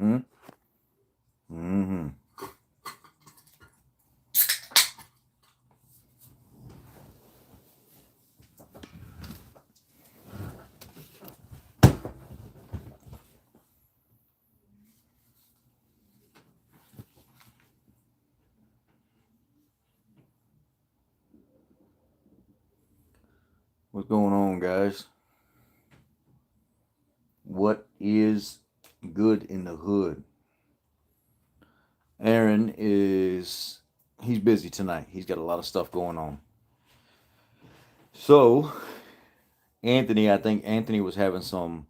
Mm-hmm. Mm-hmm. What's going on, guys? What is good in the hood? Aaron he's busy tonight. He's got a lot of stuff going on. So, I think Anthony was having some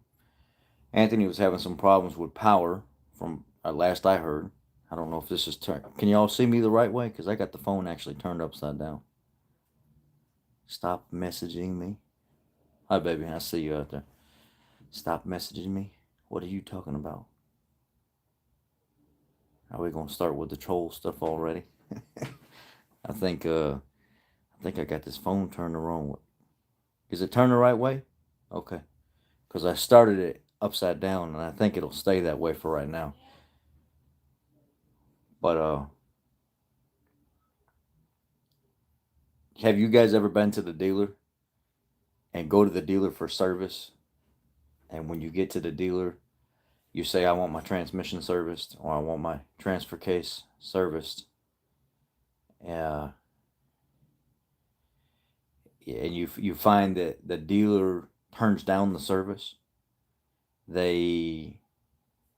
problems with power from last I heard. I don't know if this is turned. Can y'all see me the right way? Because I got the phone actually turned upside down. Stop messaging me. Hi, baby. I see you out there. Stop messaging me. What are you talking about? Are we gonna start with the troll stuff already? I think I got this phone turned the wrong way. Is it turned the right way? Okay. Because I started it upside down and I think it'll stay that way for right now. But have you guys ever been to the dealer and go to the dealer for service? And when you get to the dealer, you say, I want my transmission serviced or I want my transfer case serviced. Uh, and you find that the dealer turns down the service. They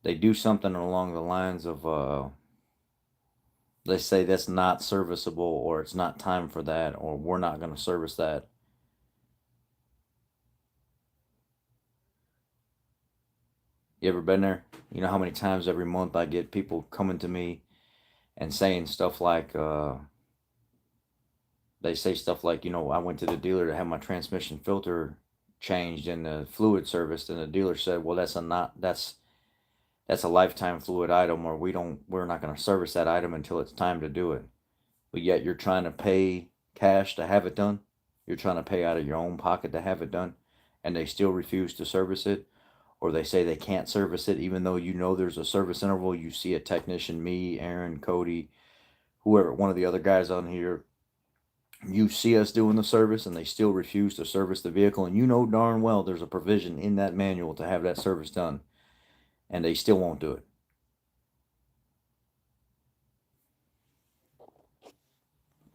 do something along the lines of they say that's not serviceable or it's not time for that or we're not going to service that. You ever been there? You know how many times every month I get people coming to me and saying stuff like they say stuff like, I went to the dealer to have my transmission filter changed and the fluid serviced, and the dealer said, well, that's a lifetime fluid item, or we're not going to service that item until it's time to do it. But yet you're trying to pay cash to have it done. You're trying to pay out of your own pocket to have it done, and they still refuse to service it, or they say they can't service it even though there's a service interval. You see a technician, me, Aaron, Cody, whoever, one of the other guys on here, you see us doing the service and they still refuse to service the vehicle, and you know darn well there's a provision in that manual to have that service done, and they still won't do it.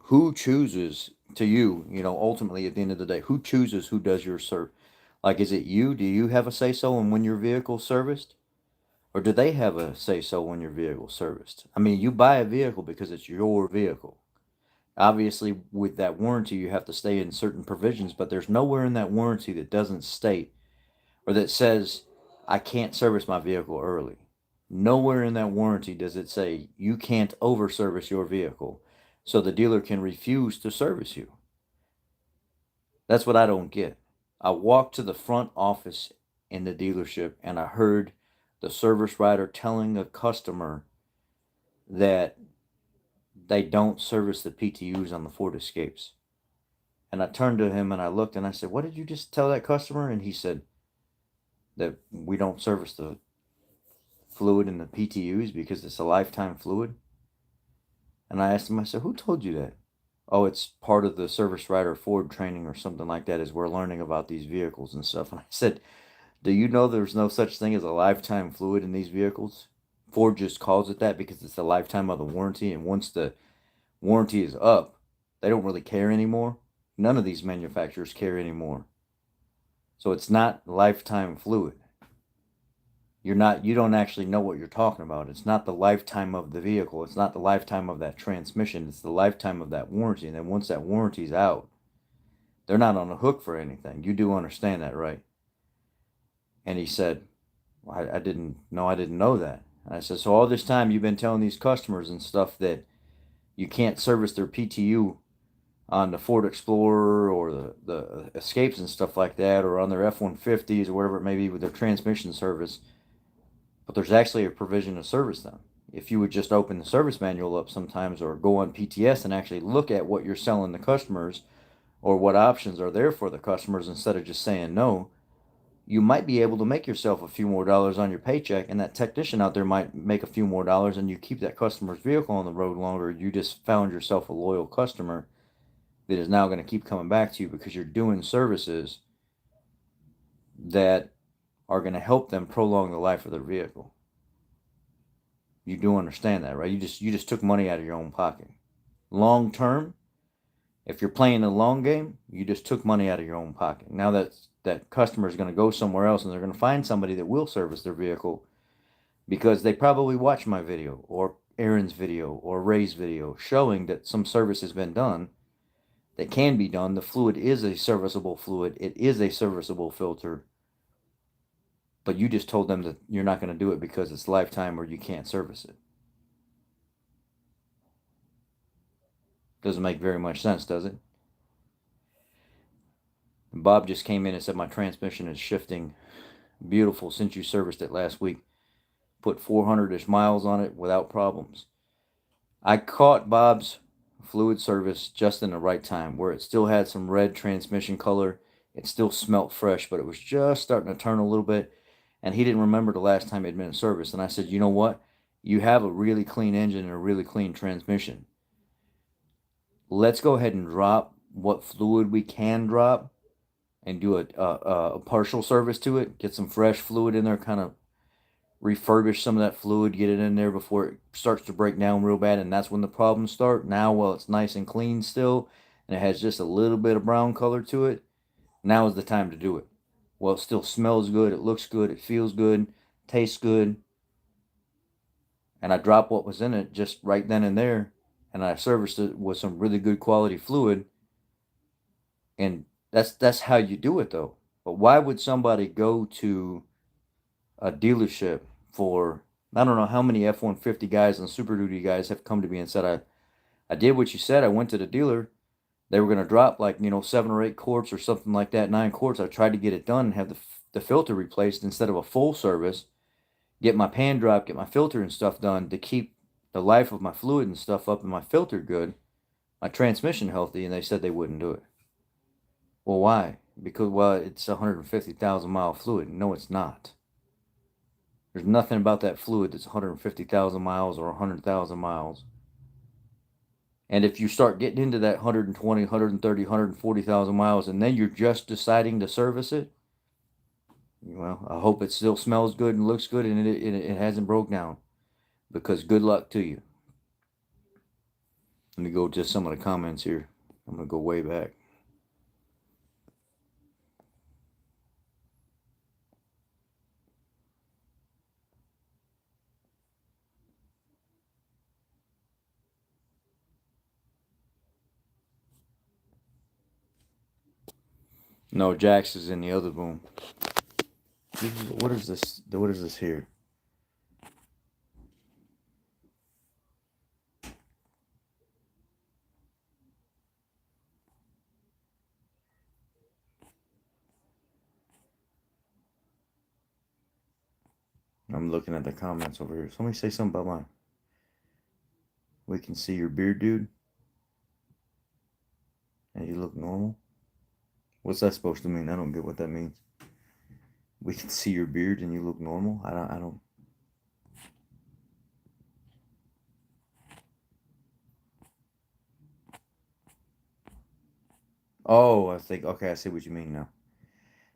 Who chooses to ultimately at the end of the day, who chooses who does your serve? Like, is it you? Do you have a say so in when your vehicle's serviced? Or do they have a say so when your vehicle's serviced? I mean, you buy a vehicle because it's your vehicle. Obviously, with that warranty, you have to stay in certain provisions, but there's nowhere in that warranty that doesn't state or that says, I can't service my vehicle early. Nowhere in that warranty does it say you can't over service your vehicle so the dealer can refuse to service you. That's what I don't get. I walked to the front office in the dealership and I heard the service writer telling a customer that they don't service the PTUs on the Ford Escapes. And I turned to him and I looked and I said, what did you just tell that customer? And he said that we don't service the fluid in the PTUs because it's a lifetime fluid. And I asked him, I said, who told you that? Oh, it's part of the service writer Ford training or something like that, as we're learning about these vehicles and stuff. And I said, do you know there's no such thing as a lifetime fluid in these vehicles? Ford just calls it that because it's the lifetime of the warranty, and once the warranty is up, they don't really care anymore. None of these manufacturers care anymore. So it's not lifetime fluid. You don't actually know what you're talking about. It's not the lifetime of the vehicle. It's not the lifetime of that transmission. It's the lifetime of that warranty. And then once that warranty's out, they're not on the hook for anything. You do understand that, right? And he said, well, I didn't know that. And I said, so all this time you've been telling these customers and stuff that you can't service their PTU on the Ford Explorer or the Escapes and stuff like that, or on their F-150s or whatever it may be with their transmission service. But there's actually a provision to service them. If you would just open the service manual up sometimes or go on PTS and actually look at what you're selling the customers or what options are there for the customers instead of just saying no, you might be able to make yourself a few more dollars on your paycheck, and that technician out there might make a few more dollars, and you keep that customer's vehicle on the road longer. You just found yourself a loyal customer that is now going to keep coming back to you because you're doing services that are going to help them prolong the life of their vehicle. You do understand that, right? You just took money out of your own pocket. Long term, if you're playing the long game, you just took money out of your own pocket. Now that customer is going to go somewhere else, and they're going to find somebody that will service their vehicle because they probably watched my video or Aaron's video or Ray's video showing that some service has been done that can be done. The fluid is a serviceable fluid. It is a serviceable filter. But you just told them that you're not going to do it because it's lifetime or you can't service it. Doesn't make very much sense, does it? Bob just came in and said my transmission is shifting. Beautiful since you serviced it last week. Put 400-ish miles on it without problems. I caught Bob's fluid service just in the right time where it still had some red transmission color. It still smelt fresh, but it was just starting to turn a little bit. And he didn't remember the last time it had been in service. And I said, you know what? You have a really clean engine and a really clean transmission. Let's go ahead and drop what fluid we can drop and do a partial service to it. Get some fresh fluid in there, kind of refurbish some of that fluid, get it in there before it starts to break down real bad. And that's when the problems start. Now, while it's nice and clean still, and it has just a little bit of brown color to it, now is the time to do it. Well, it still smells good, it looks good, it feels good, tastes good. And I dropped what was in it just right then and there, and I serviced it with some really good quality fluid. And that's how you do it, though. But why would somebody go to a dealership for, I don't know how many F-150 guys and Super Duty guys have come to me and said, I did what you said. I went to the dealer. They were going to drop 7 or 8 quarts or something like that, 9 quarts. I tried to get it done and have the filter replaced instead of a full service. Get my pan dropped, get my filter and stuff done to keep the life of my fluid and stuff up and my filter good, my transmission healthy, and they said they wouldn't do it. Well, why? Because, well, it's 150,000 mile fluid. No, it's not. There's nothing about that fluid that's 150,000 miles or 100,000 miles. And if you start getting into that 120, 130, 140,000 miles, and then you're just deciding to service it, well, I hope it still smells good and looks good and it hasn't broke down. Because good luck to you. Let me go to some of the comments here. I'm going to go way back. No, Jax is in the other room. What is this? What is this here? I'm looking at the comments over here. Somebody say something about mine. We can see your beard, dude. And you look normal. What's that supposed to mean? I don't get what that means. We can see your beard and you look normal. I don't. Oh, I think, okay, I see what you mean now.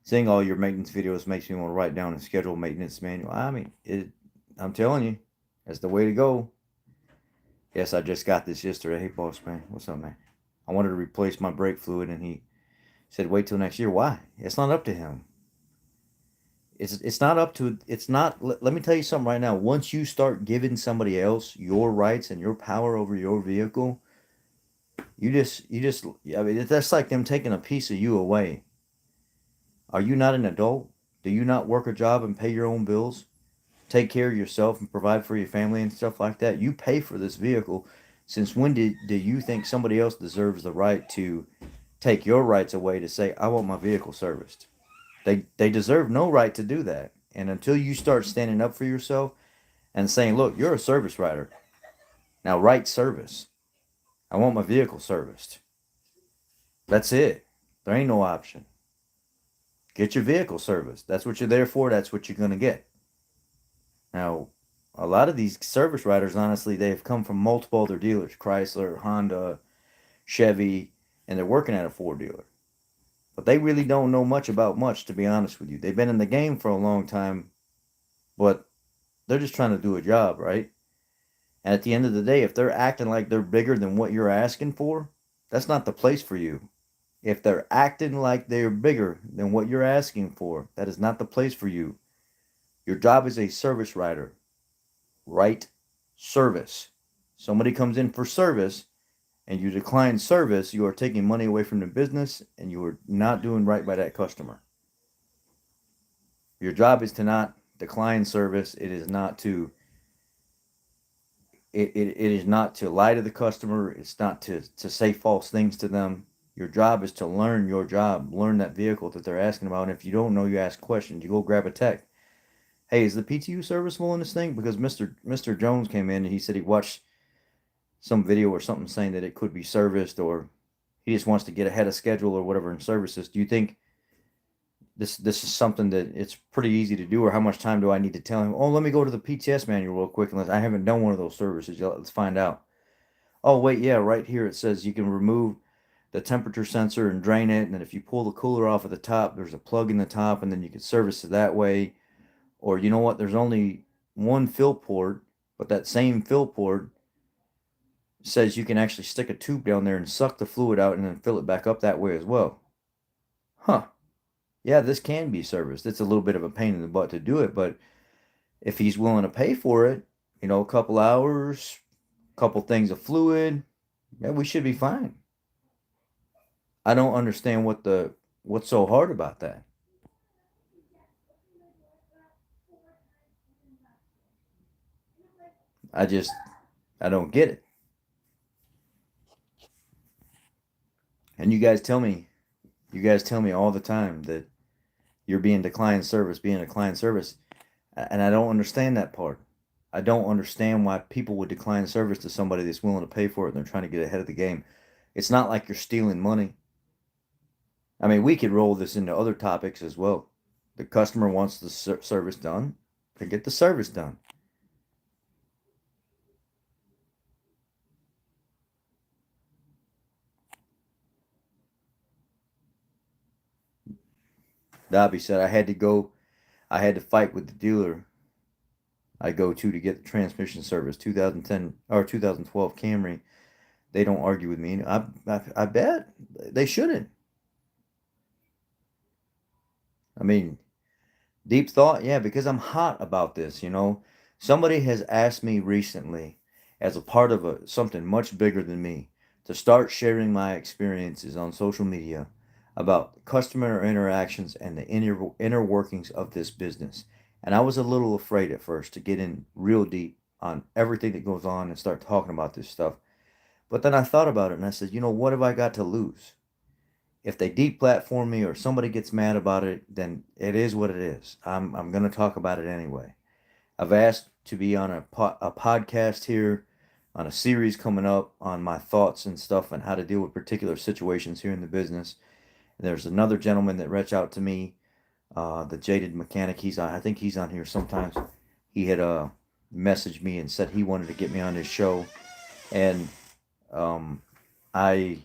Seeing all your maintenance videos makes me want to write down a schedule maintenance manual. I mean, I'm telling you, that's the way to go. Yes, I just got this yesterday. Hey, boss man, what's up, man? I wanted to replace my brake fluid, and he said, wait till next year. Why? It's not up to him. It's not up to, it's not, let me tell you something right now. Once you start giving somebody else your rights and your power over your vehicle, I mean, that's like them taking a piece of you away. Are you not an adult? Do you not work a job and pay your own bills? Take care of yourself and provide for your family and stuff like that? You pay for this vehicle. Since when do you think somebody else deserves the right to take your rights away to say, I want my vehicle serviced? They deserve no right to do that. And until you start standing up for yourself and saying, look, you're a service writer. Now write service. I want my vehicle serviced. That's it. There ain't no option. Get your vehicle serviced. That's what you're there for. That's what you're going to get. Now, a lot of these service writers, honestly, they've come from multiple other dealers, Chrysler, Honda, Chevy, and they're working at a Ford dealer. But they really don't know much about much, to be honest with you. They've been in the game for a long time, but they're just trying to do a job, right? And at the end of the day, if they're acting like they're bigger than what you're asking for, that's not the place for you. If they're acting like they're bigger than what you're asking for, that is not the place for you. Your job is a service writer. Right service. Somebody comes in for service and you decline service, you are taking money away from the business and you are not doing right by that customer. Your job is to not decline service. It is not to it is not to lie to the customer. It's not to say false things to them. Your job is to learn your job, learn that vehicle that they're asking about. And if you don't know, you ask questions. You go grab a tech. Hey, is the PTU serviceable in this thing? Because Mr. Jones came in and he said he watched some video or something saying that it could be serviced, or he just wants to get ahead of schedule or whatever in services. Do you think this is something that it's pretty easy to do, or how much time do I need to tell him? Oh, let me go to the PTS manual real quick, unless I haven't done one of those services yet. Let's find out. Oh wait, yeah, right here it says you can remove the temperature sensor and drain it, and then if you pull the cooler off at the top, there's a plug in the top, and then you can service it that way. Or you know what? There's only one fill port, but that same fill port says you can actually stick a tube down there and suck the fluid out and then fill it back up that way as well. Huh. Yeah, this can be serviced. It's a little bit of a pain in the butt to do it, but if he's willing to pay for it, a couple hours, a couple things of fluid, yeah, we should be fine. I don't understand what's so hard about that. I just I don't get it. And you guys tell me all the time that you're being declined service, being declined service. And I don't understand that part. I don't understand why people would decline service to somebody that's willing to pay for it and they're trying to get ahead of the game. It's not like you're stealing money. I mean, we could roll this into other topics as well. The customer wants the service done, they get the service done. Dobby said I had to fight with the dealer I go to get the transmission service. 2010 or 2012 Camry. They don't argue with me. I bet they shouldn't. I mean, deep thought, yeah, because I'm hot about this. Somebody has asked me recently, as a part of something much bigger than me, to start sharing my experiences on social media about customer interactions and the inner workings of this business. And I was a little afraid at first to get in real deep on everything that goes on and start talking about this stuff. But then I thought about it and I said, what have I got to lose? If they deplatform me or somebody gets mad about it, then it is what it is. I'm gonna talk about it anyway. I've asked to be on a podcast here, on a series coming up on my thoughts and stuff and how to deal with particular situations here in the business. And there's another gentleman that reached out to me, the Jaded Mechanic. I think he's on here sometimes. He had messaged me and said he wanted to get me on his show, and I,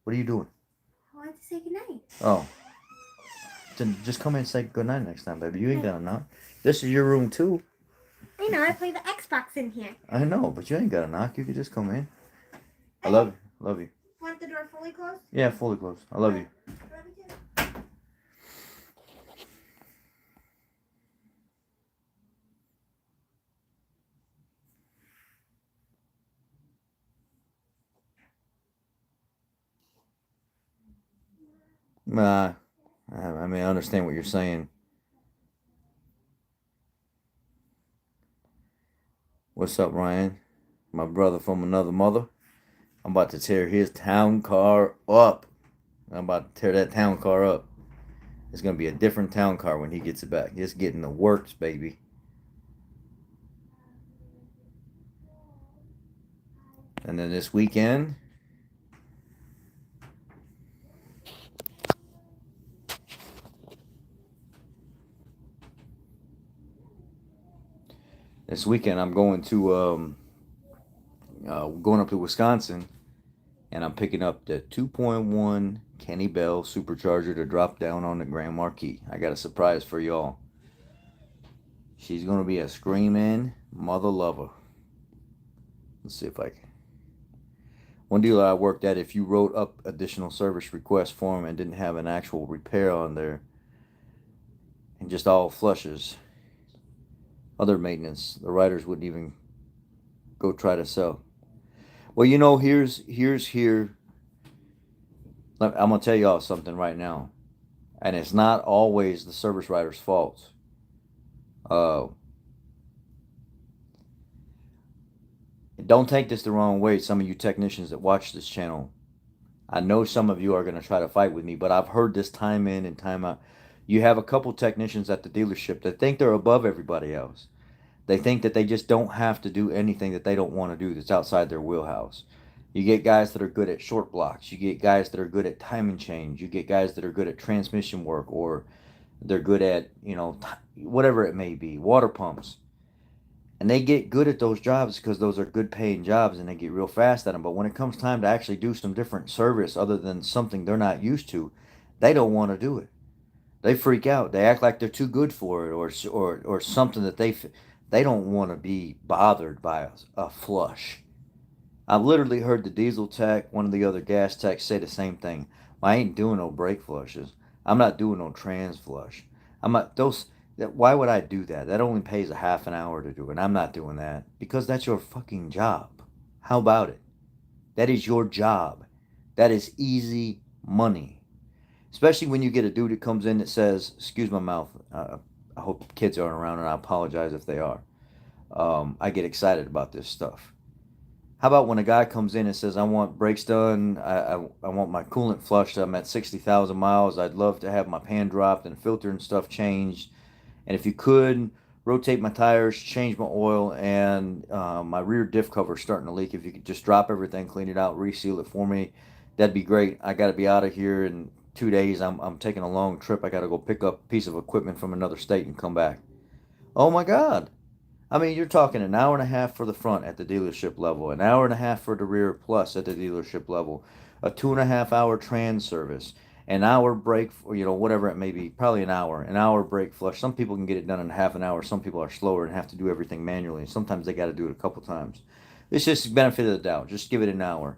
what are you doing? I wanted to say goodnight. Oh, then just come in and say goodnight next time, baby. You ain't gonna knock. This is your room too. I know, I play the Xbox in here. I know, but you ain't gotta knock. You could just come in. I Okay. love you. Love you. Want the door fully closed? Yeah, fully closed. I love you. Love you too. Nah, I mean, I understand what you're saying. What's up, Ryan? My brother from another mother. I'm about to tear his town car up. I'm about to tear that town car up. It's gonna be a different town car when he gets it back. It's getting the works, baby. And then this weekend, This weekend I'm going to going up to Wisconsin, and I'm picking up the 2.1 Kenny Bell supercharger to drop down on the Grand Marquis. I got a surprise for y'all. She's gonna be a screaming mother lover. Let's see if I can. One dealer I worked at, if you wrote up additional service request form and didn't have an actual repair on there, and just all flushes, other maintenance, the writers wouldn't even go try to sell. Well, you know, here's here. I'm gonna tell y'all something right now, and it's not always the service writer's fault. Uh, don't take this the wrong way, some of you technicians that watch this channel. I know some of you are gonna try to fight with me, but I've heard this time in and time out. You have a couple technicians at the dealership that think they're above everybody else. They think that they just don't have to do anything that they don't want to do that's outside their wheelhouse. You get guys that are good at short blocks. You get guys that are good at timing change. You get guys that are good at transmission work, or they're good at, whatever it may be, water pumps. And they get good at those jobs because those are good paying jobs and they get real fast at them. But when it comes time to actually do some different service other than something they're not used to, they don't want to do it. They freak out. They act like they're too good for it, or something that they don't want to be bothered by a flush. I've literally heard the diesel tech, one of the other gas techs say the same thing. I ain't doing no brake flushes. I'm not doing no trans flush. I'm not those. Why would I do that? That only pays a half an hour to do it. I'm not doing that because that's your fucking job. How about it? That is your job. That is easy money. Especially when you get a dude that comes in that says, excuse my mouth, I hope kids aren't around and I apologize if they are. I get excited about this stuff. How about when a guy comes in and says, I want brakes done, I want my coolant flushed, I'm at 60,000 miles, I'd love to have my pan dropped and filter and stuff changed, and if you could, rotate my tires, change my oil, and my rear diff cover starting to leak, if you could just drop everything, clean it out, reseal it for me, that'd be great. I got to be out of here in 2 days. I'm taking a long trip. I got to go pick up a piece of equipment from another state and come back. Oh my God. I mean, you're talking an hour and a half for the front at the dealership level, an hour and a half for the rear plus at the dealership level, a 2.5 hour trans service, an hour break, or whatever it may be, probably an hour break flush. Some people can get it done in half an hour. Some people are slower and have to do everything manually. Sometimes they got to do it a couple times. It's just benefit of the doubt. Just give it an hour.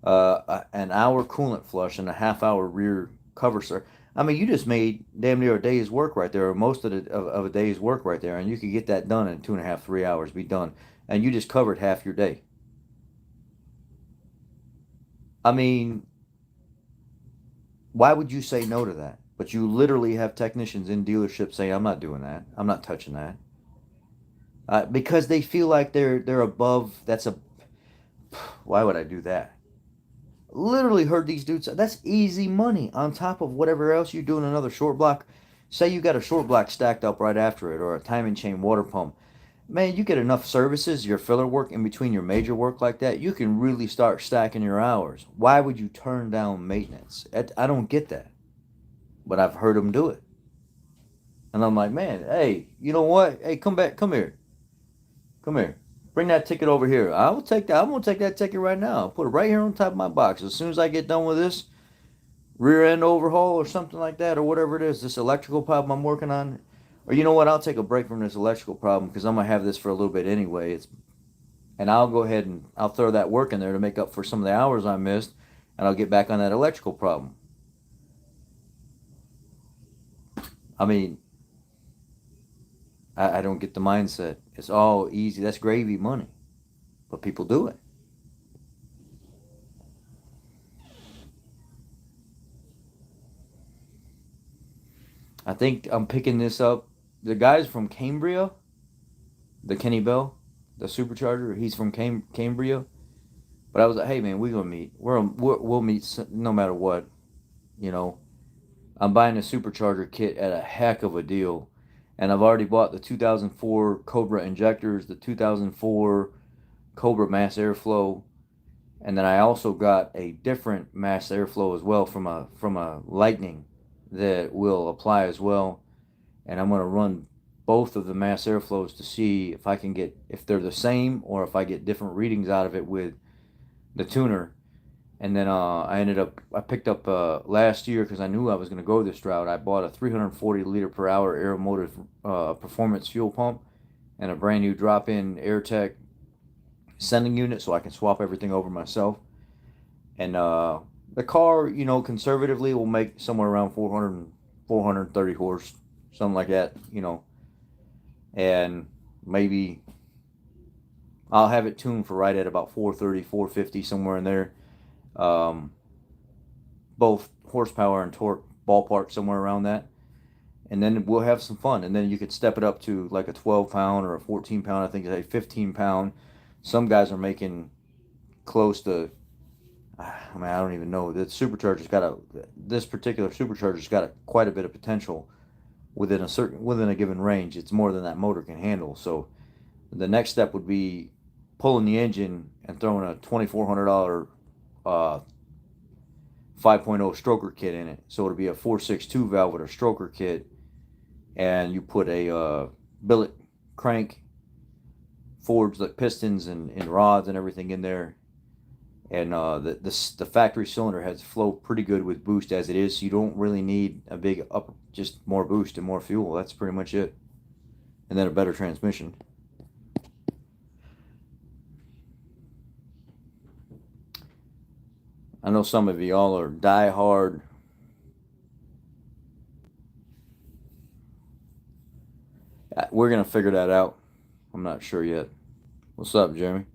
An hour coolant flush and a half-hour rear cover service. I mean, you just made damn near a day's work right there, or most of a day's work right there, and you could get that done in 2.5, 3 hours, be done, and you just covered half your day. I mean, why would you say no to that? But you literally have technicians in dealerships saying, "I'm not doing that. I'm not touching that," because they feel like they're above. Why would I do that? Literally heard these dudes say, that's easy money on top of whatever else you do in another short block. Say you got a short block stacked up right after it, or a timing chain water pump. Man, you get enough services, your filler work in between your major work like that, you can really start stacking your hours. Why would you turn down maintenance? I don't get that. But I've heard them do it. And I'm like, man, hey, you know what? Hey, come back, come here. Come here. Bring that ticket over here. I will take that. I'm gonna take that ticket right now. I'll put it right here on top of my box. As soon as I get done with this rear end overhaul or something like that, or whatever it is, this electrical problem I'm working on, or you know what? I'll take a break from this electrical problem because I'm gonna have this for a little bit anyway. And I'll go ahead and I'll throw that work in there to make up for some of the hours I missed, and I'll get back on that electrical problem. I mean, I don't get the mindset. It's all easy. That's gravy money. But people do it. I think I'm picking this up. The guy's from Cambria, the Kenny Bell, the supercharger. He's from Cambria. But I was like, hey, man, we're going to meet. We'll meet no matter what. I'm buying a supercharger kit at a heck of a deal. And I've already bought the 2004 Cobra injectors, the 2004 Cobra mass airflow, and then I also got a different mass airflow as well from a Lightning that will apply as well. And I'm going to run both of the mass airflows to see if I can get, if they're the same or if I get different readings out of it with the tuner. And then I picked up last year, because I knew I was going to go this route. I bought a 340 liter per hour Aeromotive performance fuel pump and a brand new drop-in AirTech sending unit, so I can swap everything over myself. And the car, conservatively will make somewhere around 430 horse, something like that, and maybe I'll have it tuned for right at about 430, 450, somewhere in there. Both horsepower and torque ballpark somewhere around that. And then we'll have some fun. And then you could step it up to like a 12 pound or a 14 pound. I think it's a 15 pound. Some guys are making close to, I mean, I don't even know. This particular supercharger's got quite a bit of potential within a given range. It's more than that motor can handle. So the next step would be pulling the engine and throwing a $2,400 5.0 stroker kit in it. So it'll be a 462 valve with a stroker kit, and you put a billet crank, forged like pistons and rods and everything in there. And the factory cylinder has flow pretty good with boost as it is, so you don't really need a big up, just more boost and more fuel. That's pretty much it. And then a better transmission. I know some of y'all are die-hard we're gonna figure that out. I'm not sure yet. What's up, Jeremy?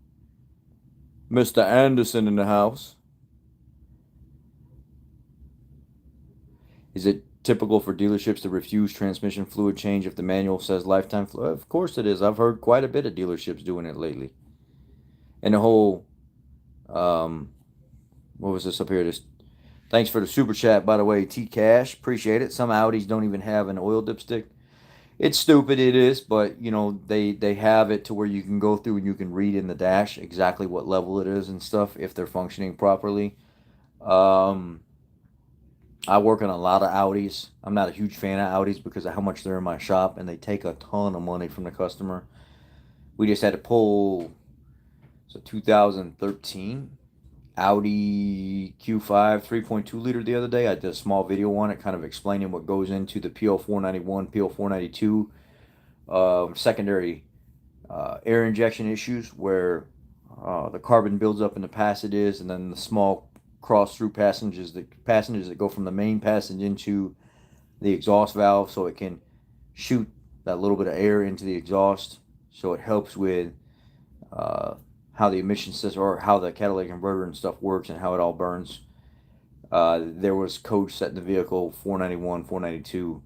Mr. Anderson in the house. Is it typical for dealerships to refuse transmission fluid change if the manual says lifetime fluid? Of course it is. I've heard quite a bit of dealerships doing it lately. And the whole, what was this up here? Thanks for the super chat, by the way, T Cash. Appreciate it. Some Audis don't even have an oil dipstick. It's stupid, it is, but they have it to where you can go through and you can read in the dash exactly what level it is and stuff if they're functioning properly. I work on a lot of Audis. I'm not a huge fan of Audis because of how much they're in my shop, and they take a ton of money from the customer. We just had to pull, 2013 Audi Q5 3.2 liter the other day. I did a small video on it, kind of explaining what goes into the PL491, PL492 secondary air injection issues, where the carbon builds up in the passages, and then the small cross-through passages that go from the main passage into the exhaust valve, so it can shoot that little bit of air into the exhaust. So it helps with how the emission system, or how the catalytic converter and stuff works, and how it all burns. There was code set in the vehicle, 491, 492,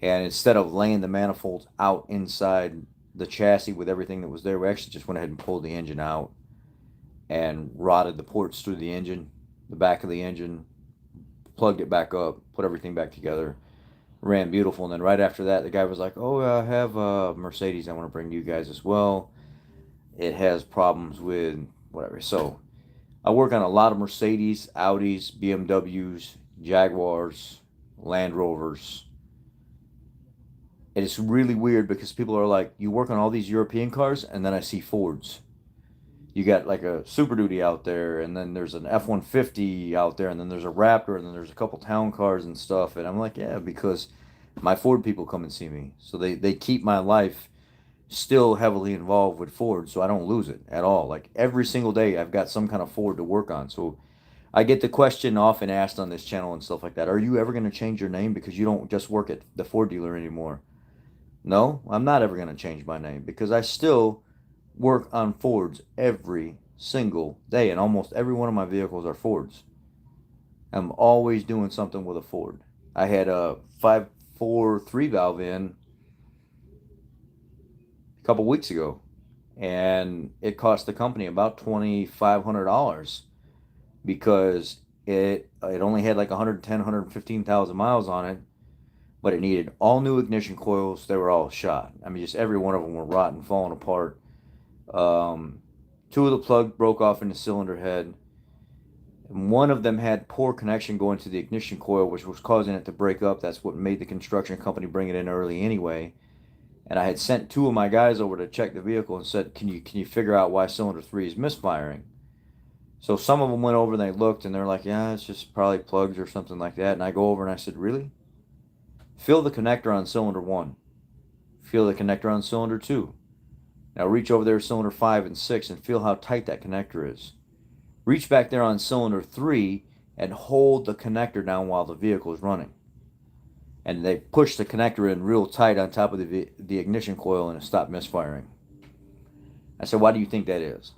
and instead of laying the manifolds out inside the chassis with everything that was there, we actually just went ahead and pulled the engine out and rotted the ports through the engine, the back of the engine, plugged it back up, put everything back together, ran beautiful. And then right after that, the guy was like, oh, I have a Mercedes I want to bring to you guys as well. It has problems with whatever. So I work on a lot of Mercedes, Audis, BMWs, Jaguars, Land Rovers. And it's really weird because people are like, you work on all these European cars, and then I see Fords. You got like a Super Duty out there, and then there's an F-150 out there, and then there's a Raptor, and then there's a couple town cars and stuff. And I'm like, yeah, because my Ford people come and see me. So they keep my life still heavily involved with Ford, so I don't lose it at all. Like every single day I've got some kind of Ford to work on. So I get the question often asked on this channel and stuff like that, are you ever going to change your name because you don't just work at the Ford dealer anymore? No, I'm not ever going to change my name, because I still work on Fords every single day, and almost every one of my vehicles are Fords. I'm always doing something with a Ford. I had a 5.4 3-valve in a couple weeks ago, and it cost the company about $2,500 because it only had like 110, 115,000 miles on it, but it needed all new ignition coils. They were all shot. I mean, just every one of them were rotten, falling apart. Two of the plugs broke off in the cylinder head. And one of them had poor connection going to the ignition coil, which was causing it to break up. That's what made the construction company bring it in early anyway. And I had sent two of my guys over to check the vehicle and said, can you figure out why cylinder 3 is misfiring? So some of them went over and they looked and they're like, yeah, it's just probably plugs or something like that. And I go over and I said, really? Feel the connector on cylinder 1. Feel the connector on cylinder 2. Now reach over there to cylinder 5 and 6 and feel how tight that connector is. Reach back there on cylinder 3 and hold the connector down while the vehicle is running. And they push the connector in real tight on top of the ignition coil and it stopped misfiring. I said, why do you think that is?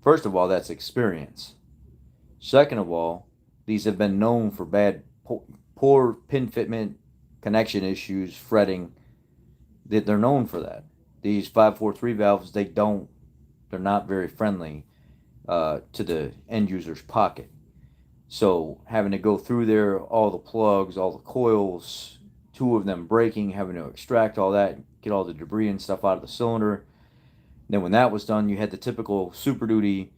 First of all, that's experience. Second of all, these have been known for poor pin fitment, connection issues, fretting. They're known for that. These 543 valves, they're not very friendly to the end user's pocket. So having to go through there, all the plugs, all the coils, two of them breaking, having to extract all that, get all the debris and stuff out of the cylinder. Then when that was done, you had the typical Super Duty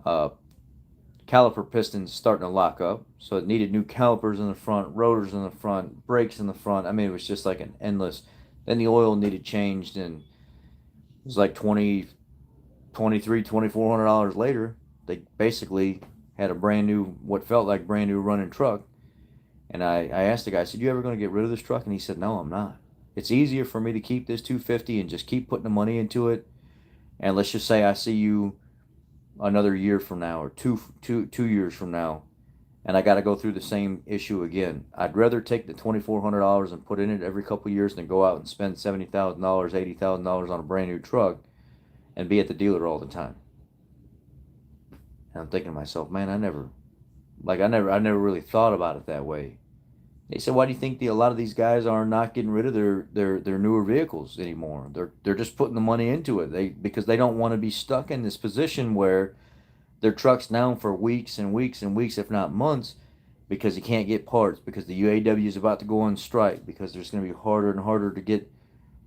caliper pistons starting to lock up. So it needed new calipers in the front, rotors in the front, brakes in the front. I mean, it was just like an endless. Then the oil needed changed, and it was like $2,300-$2,400 later. They basically had a brand new, what felt like brand new running truck. And I asked the guy, I said, you ever going to get rid of this truck? And he said, no, I'm not. It's easier for me to keep this 250 and just keep putting the money into it. And let's just say I see you another year from now or two years from now, and I got to go through the same issue again. I'd rather take the $2,400 and put in it every couple of years than go out and spend $70,000, $80,000 on a brand new truck and be at the dealer all the time. And I'm thinking to myself, man, I never really thought about it that way. They said, why do you think a lot of these guys are not getting rid of their newer vehicles anymore? They're just putting the money into it. Because they don't want to be stuck in this position where their truck's down for weeks and weeks and weeks, if not months, because you can't get parts, because the UAW is about to go on strike, because there's going to be harder and harder to get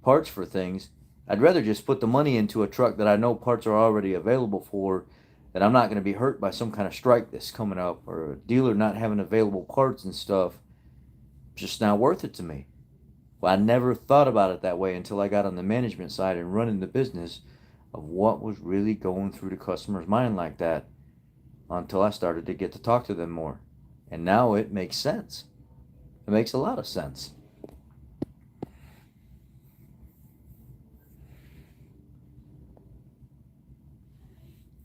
parts for things. I'd rather just put the money into a truck that I know parts are already available for, that I'm not going to be hurt by some kind of strike that's coming up, or a dealer not having available parts and stuff. Just not worth it to me. Well, I never thought about it that way until I got on the management side and running the business of what was really going through the customer's mind like that, until I started to get to talk to them more. And now it makes sense. It makes a lot of sense.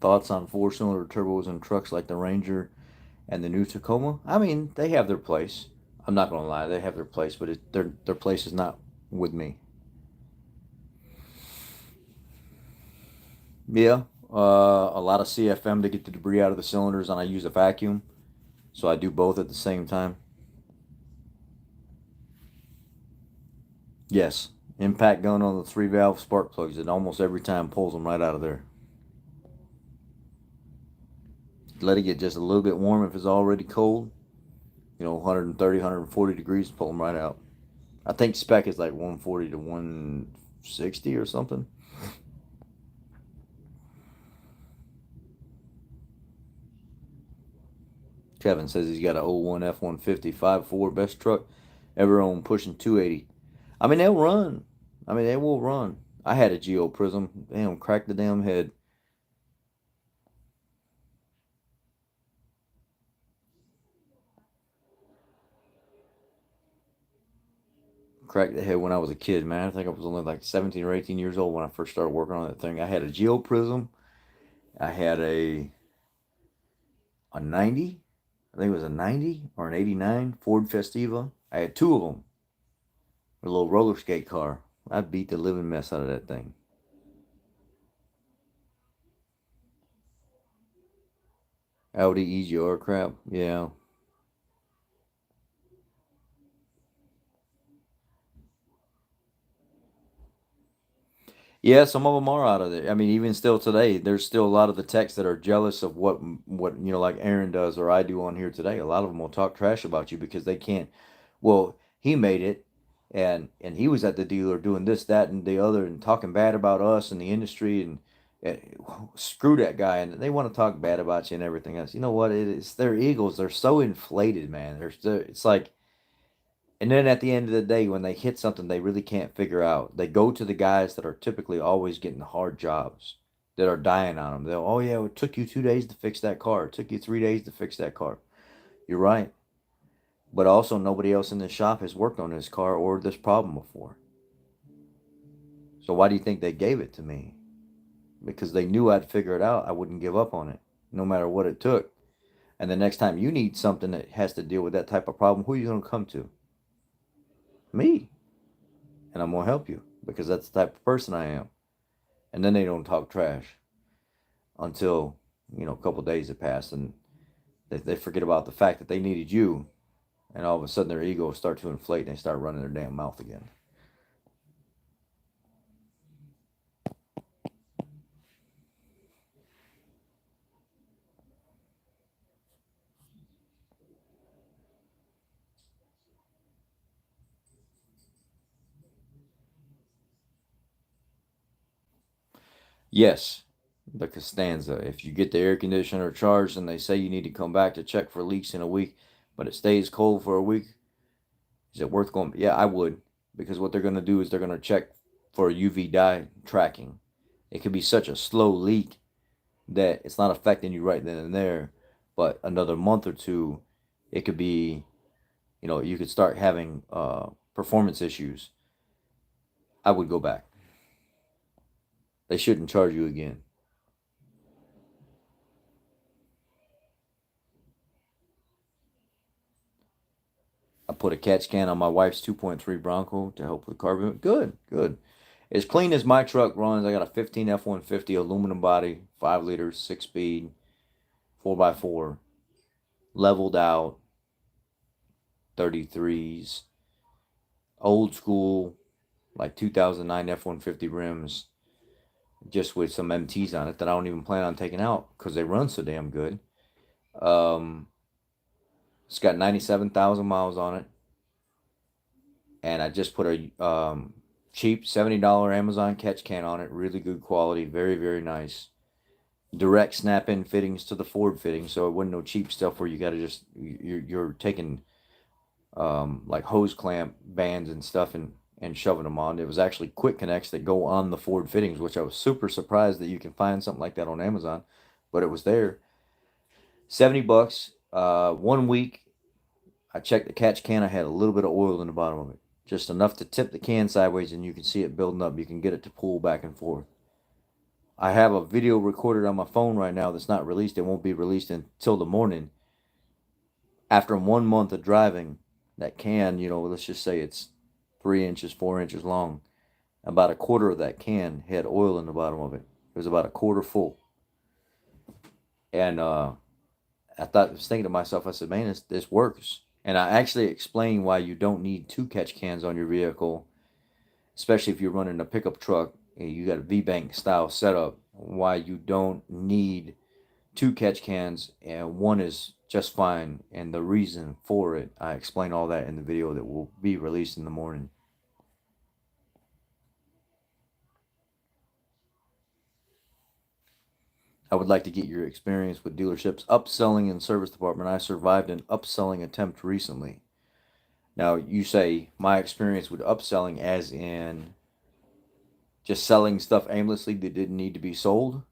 Thoughts on 4-cylinder turbos in trucks like the Ranger and the new Tacoma? I mean, they have their place. I'm not going to lie, they have their place, but their place is not with me. Yeah, a lot of CFM to get the debris out of the cylinders, and I use a vacuum, so I do both at the same time. Yes, impact gun on the 3-valve spark plugs. It almost every time pulls them right out of there. Let it get just a little bit warm if it's already cold. 130, 140 degrees, pull them right out. I think spec is like 140 to 160 or something. Kevin says he's got a 01 F-150 5.4, best truck ever owned, pushing 280. I mean, they'll run. I mean, they will run. I had a Geo Prism. Damn, cracked the damn head. Cracked the head when I was a kid, man. I think I was only like 17 or 18 years old when I first started working on that thing. I had a Geo Prism. I had a 90. I think it was a 90 or an 89 Ford Festiva. I had two of them. A little roller skate car. I beat the living mess out of that thing. Audi EGR crap. Yeah. Yeah, some of them are out of there. I mean, even still today, there's still a lot of the techs that are jealous of what like Aaron does or I do on here today. A lot of them will talk trash about you because they can't. Well, he made it, and he was at the dealer doing this, that, and the other, and talking bad about us and the industry, and screw that guy. And they want to talk bad about you and everything else. You know what? It's their egos. They're so inflated, man. It's like And then at the end of the day, when they hit something they really can't figure out, they go to the guys that are typically always getting hard jobs, that are dying on them. They'll, oh yeah, it took you 2 days to fix that car. It took you 3 days to fix that car. You're right. But also, nobody else in this shop has worked on this car or this problem before. So why do you think they gave it to me? Because they knew I'd figure it out. I wouldn't give up on it, no matter what it took. And the next time you need something that has to deal with that type of problem, who are you going to come to? Me. And I'm going to help you because that's the type of person I am. And then they don't talk trash until, a couple of days have passed and they forget about the fact that they needed you. And all of a sudden their egos start to inflate and they start running their damn mouth again. Yes, the Costanza. If you get the air conditioner charged and they say you need to come back to check for leaks in a week, but it stays cold for a week, is it worth going? Yeah, I would. Because what they're going to do is they're going to check for UV dye tracking. It could be such a slow leak that it's not affecting you right then and there. But another month or two, it could be, you could start having performance issues. I would go back. They shouldn't charge you again. I put a catch can on my wife's 2.3 Bronco to help with carbon. Good, good. As clean as my truck runs, I got a 15 F-150 aluminum body, 5 liters, 6-speed, 4x4, leveled out, 33s, old school, like 2009 F-150 rims, just with some MTs on it that I don't even plan on taking out because they run so damn good. It's got 97,000 miles on it. And I just put a cheap $70 Amazon catch can on it. Really good quality. Very, very nice. Direct snap-in fittings to the Ford fitting. So it wasn't no cheap stuff where you got to just, you're taking like hose clamp bands and stuff and shoving them on. It was actually quick connects that go on the Ford fittings, which I was super surprised that you can find something like that on Amazon. But it was there. $70. 1 week, I checked the catch can. I had a little bit of oil in the bottom of it. Just enough to tip the can sideways and you can see it building up. You can get it to pull back and forth. I have a video recorded on my phone right now that's not released. It won't be released until the morning. After 1 month of driving, that can, let's just say it's 3 inches, 4 inches long. About a quarter of that can had oil in the bottom of it. It was about a quarter full. And I was thinking to myself, I said, man, this works. And I actually explained why you don't need 2 catch cans on your vehicle, especially if you're running a pickup truck and you got a V-bank style setup, why you don't need 2 catch cans and one is just fine. And the reason for it, I explain all that in the video that will be released in the morning. I would like to get your experience with dealerships, upselling and service department. I survived an upselling attempt recently. Now, you say my experience with upselling as in just selling stuff aimlessly that didn't need to be sold.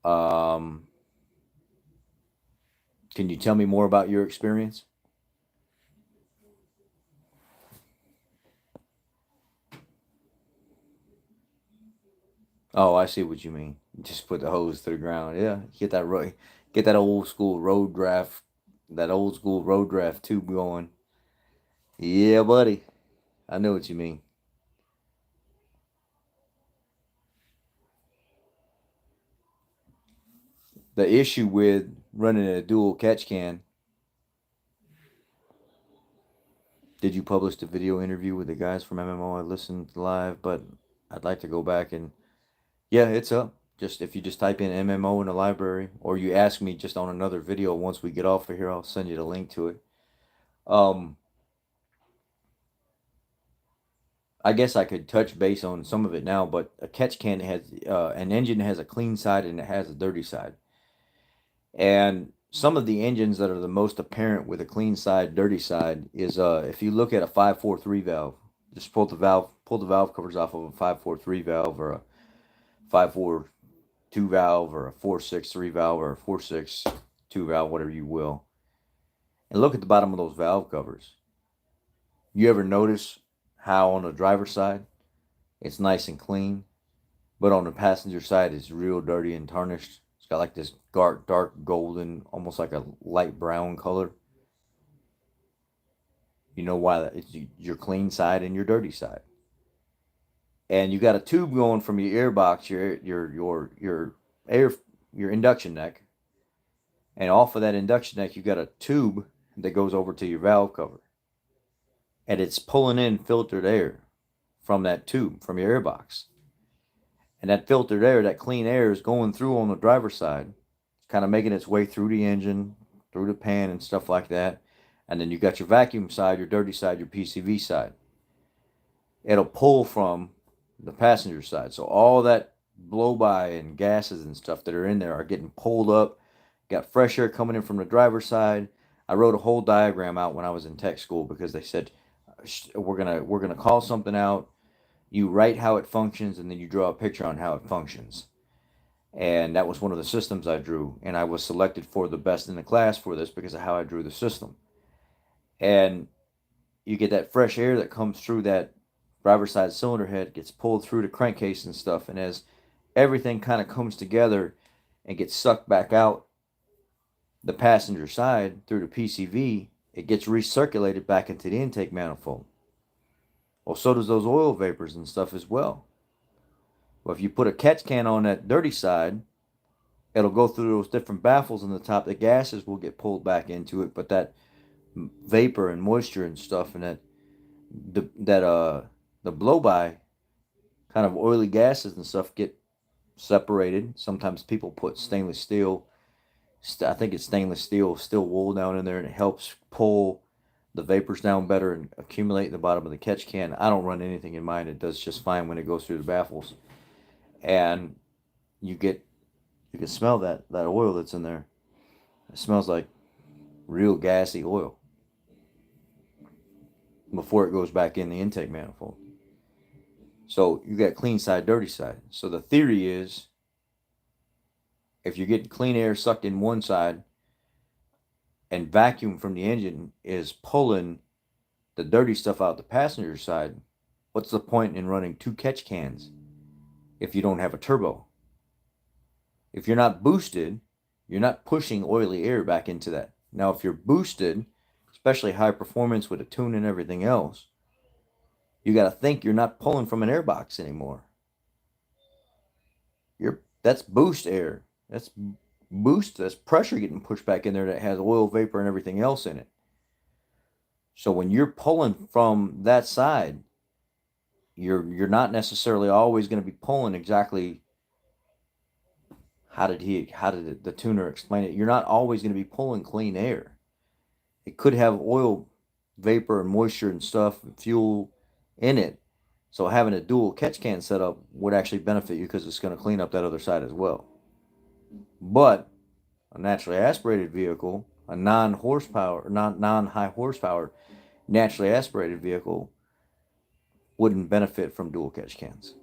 Can you tell me more about your experience? Oh, I see what you mean. Just put the hose to the ground. Yeah, get that old school road draft, tube going. Yeah, buddy. I know what you mean. The issue with running a dual catch can. Did you publish the video interview with the guys from MMO? I listened live, but I'd like to go back and yeah, it's up. Just if you just type in MMO in the library, or you ask me just on another video once we get off of here, I'll send you the link to it. I guess I could touch base on some of it now, but a catch can has an engine has a clean side and it has a dirty side. And some of the engines that are the most apparent with a clean side, dirty side is if you look at a 543 valve, just pull the valve covers off of a 543 valve or a 542 valve or a 463 valve or a 462 valve, whatever you will, and look at the bottom of those valve covers. You ever notice how on the driver's side it's nice and clean, but on the passenger side it's real dirty and tarnished? It's got like this dark golden, almost like a light brown color. You know why that? It's your clean side and your dirty side. And you got a tube going from your air box, your air your induction neck, and off of that induction neck you got a tube that goes over to your valve cover, and it's pulling in filtered air from that tube from your air box. And that filtered air, that clean air, is going through on the driver's side, kind of making its way through the engine, through the pan and stuff like that. And then you got your vacuum side, your dirty side, your PCV side. It'll pull from the passenger side. So all that blow by and gases and stuff that are in there are getting pulled up. Got fresh air coming in from the driver's side. I wrote a whole diagram out when I was in tech school because they said we're gonna call something out. You write how it functions, and then you draw a picture on how it functions. And that was one of the systems I drew. And I was selected for the best in the class for this because of how I drew the system. And you get that fresh air that comes through that driver's side cylinder head, gets pulled through the crankcase and stuff. And as everything kind of comes together and gets sucked back out the passenger side through the PCV, it gets recirculated back into the intake manifold. Well, so does those oil vapors and stuff as well. Well, if you put a catch can on that dirty side, it'll go through those different baffles in the top. The gases will get pulled back into it, but that vapor and moisture and stuff and the blow by kind of oily gases and stuff get separated. Sometimes people put stainless steel, I think it's stainless steel wool down in there, and it helps pull the vapors down better and accumulate in the bottom of the catch can. I don't run anything in mine. It does just fine when it goes through the baffles. And you can smell that oil that's in there. It smells like real gassy oil before it goes back in the intake manifold. So you got clean side, dirty side. So the theory is if you're getting clean air sucked in one side and vacuum from the engine is pulling the dirty stuff out the passenger side, what's the point in running two catch cans if you don't have a turbo? If you're not boosted, you're not pushing oily air back into that. Now, if you're boosted, especially high performance with a tune and everything else, you got to think you're not pulling from an air box anymore. That's boost air. That's pressure getting pushed back in there that has oil vapor and everything else in it. So when you're pulling from that side, you're not necessarily always going to be pulling exactly. How did the tuner explain it? You're not always going to be pulling clean air. It could have oil vapor and moisture and stuff and fuel in it. So having a dual catch can setup would actually benefit you because it's going to clean up that other side as well. But a naturally aspirated vehicle, a non-high horsepower, naturally aspirated vehicle wouldn't benefit from dual catch cans.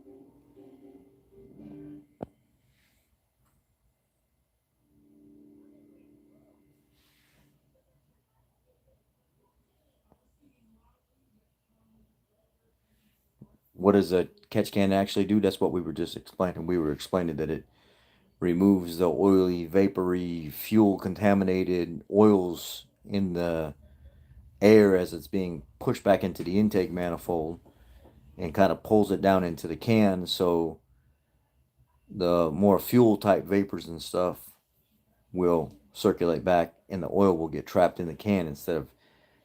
What does a catch can actually do? That's what we were just explaining. We were explaining that it removes the oily, vapory, fuel contaminated oils in the air as it's being pushed back into the intake manifold and kind of pulls it down into the can, so the more fuel type vapors and stuff will circulate back and the oil will get trapped in the can instead of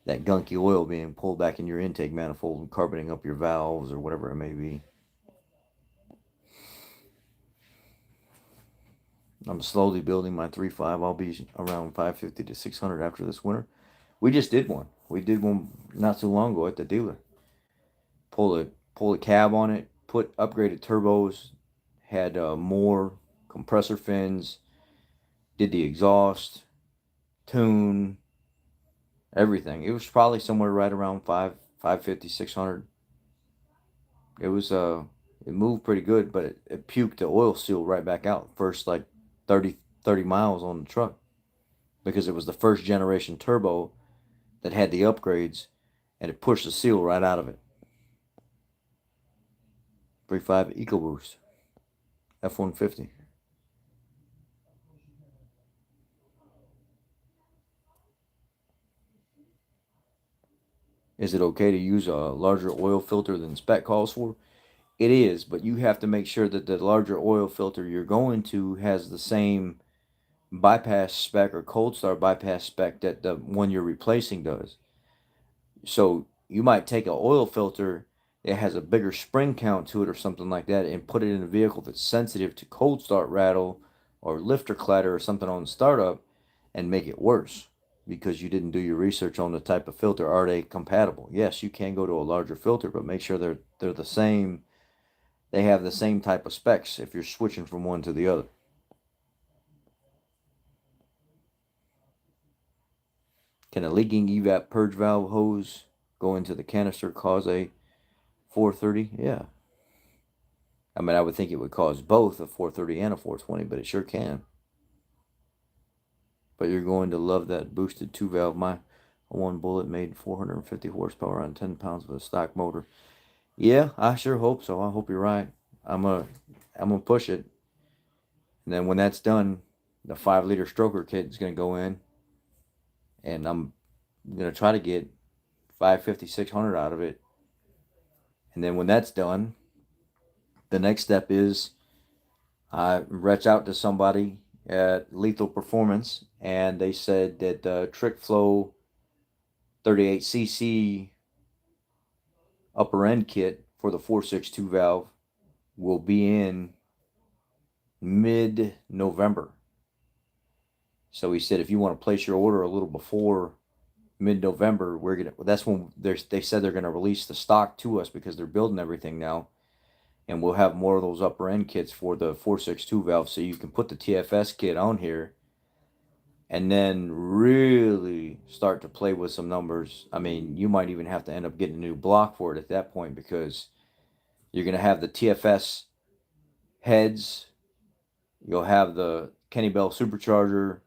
that gunky oil being pulled back in your intake manifold and carboning up your valves or whatever it may be. I'm slowly building my 3.5. I'll be around 550 to 600 after this winter. We just did one. We did one not too long ago at the dealer. Pull a cab on it, put upgraded turbos, had more compressor fins, did the exhaust, tune, everything. It was probably somewhere right around 550, 600. It was it moved pretty good, but it puked the oil seal right back out first like 30 miles on the truck because it was the first generation turbo that had the upgrades, and it pushed the seal right out of it. 3.5 EcoBoost F-150. Is it okay to use a larger oil filter than spec calls for? It is, but you have to make sure that the larger oil filter you're going to has the same bypass spec or cold start bypass spec that the one you're replacing does. So you might take an oil filter that has a bigger spring count to it or something like that and put it in a vehicle that's sensitive to cold start rattle or lifter clatter or something on startup and make it worse because you didn't do your research on the type of filter. Are they compatible? Yes, you can go to a larger filter, but make sure they're the same. They have the same type of specs if you're switching from one to the other. Can a leaking evap purge valve hose go into the canister cause a 430? Yeah. I mean, I would think it would cause both a 430 and a 420, but it sure can. But you're going to love that boosted 2-valve. My one bullet made 450 horsepower on 10 pounds with a stock motor. Yeah, I sure hope so. I hope you're right. I'm gonna push it. And then when that's done, the 5-liter stroker kit is gonna go in, and I'm gonna try to get 550, 600 out of it. And then when that's done, the next step is I reach out to somebody at Lethal Performance, and they said that the Trick Flow 38cc upper end kit for the 462 valve will be in mid-November. So he said if you want to place your order a little before mid-November, that's when they said they're gonna release the stock to us because they're building everything now, and we'll have more of those upper end kits for the 462 valve, so you can put the TFS kit on here and then really start to play with some numbers. I mean, you might even have to end up getting a new block for it at that point because you're gonna have the TFS heads, you'll have the Kenny Bell supercharger,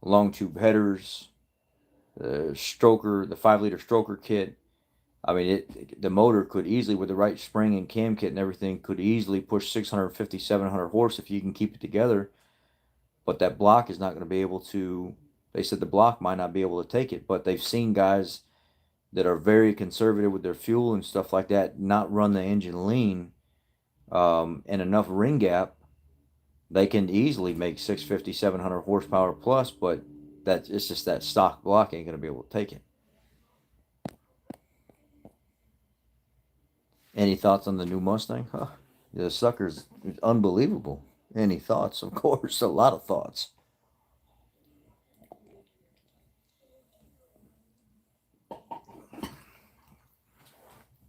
long tube headers, the stroker, the 5-liter stroker kit. I mean, the motor could easily, with the right spring and cam kit and everything, could easily push 650, 700 horse if you can keep it together. But that block is not going to be able to. They said the block might not be able to take it, but they've seen guys that are very conservative with their fuel and stuff like that not run the engine lean and enough ring gap. They can easily make 650, 700 horsepower plus, but it's just that stock block ain't going to be able to take it. Any thoughts on the new Mustang? Huh, the sucker's unbelievable. Any thoughts? Of course, a lot of thoughts.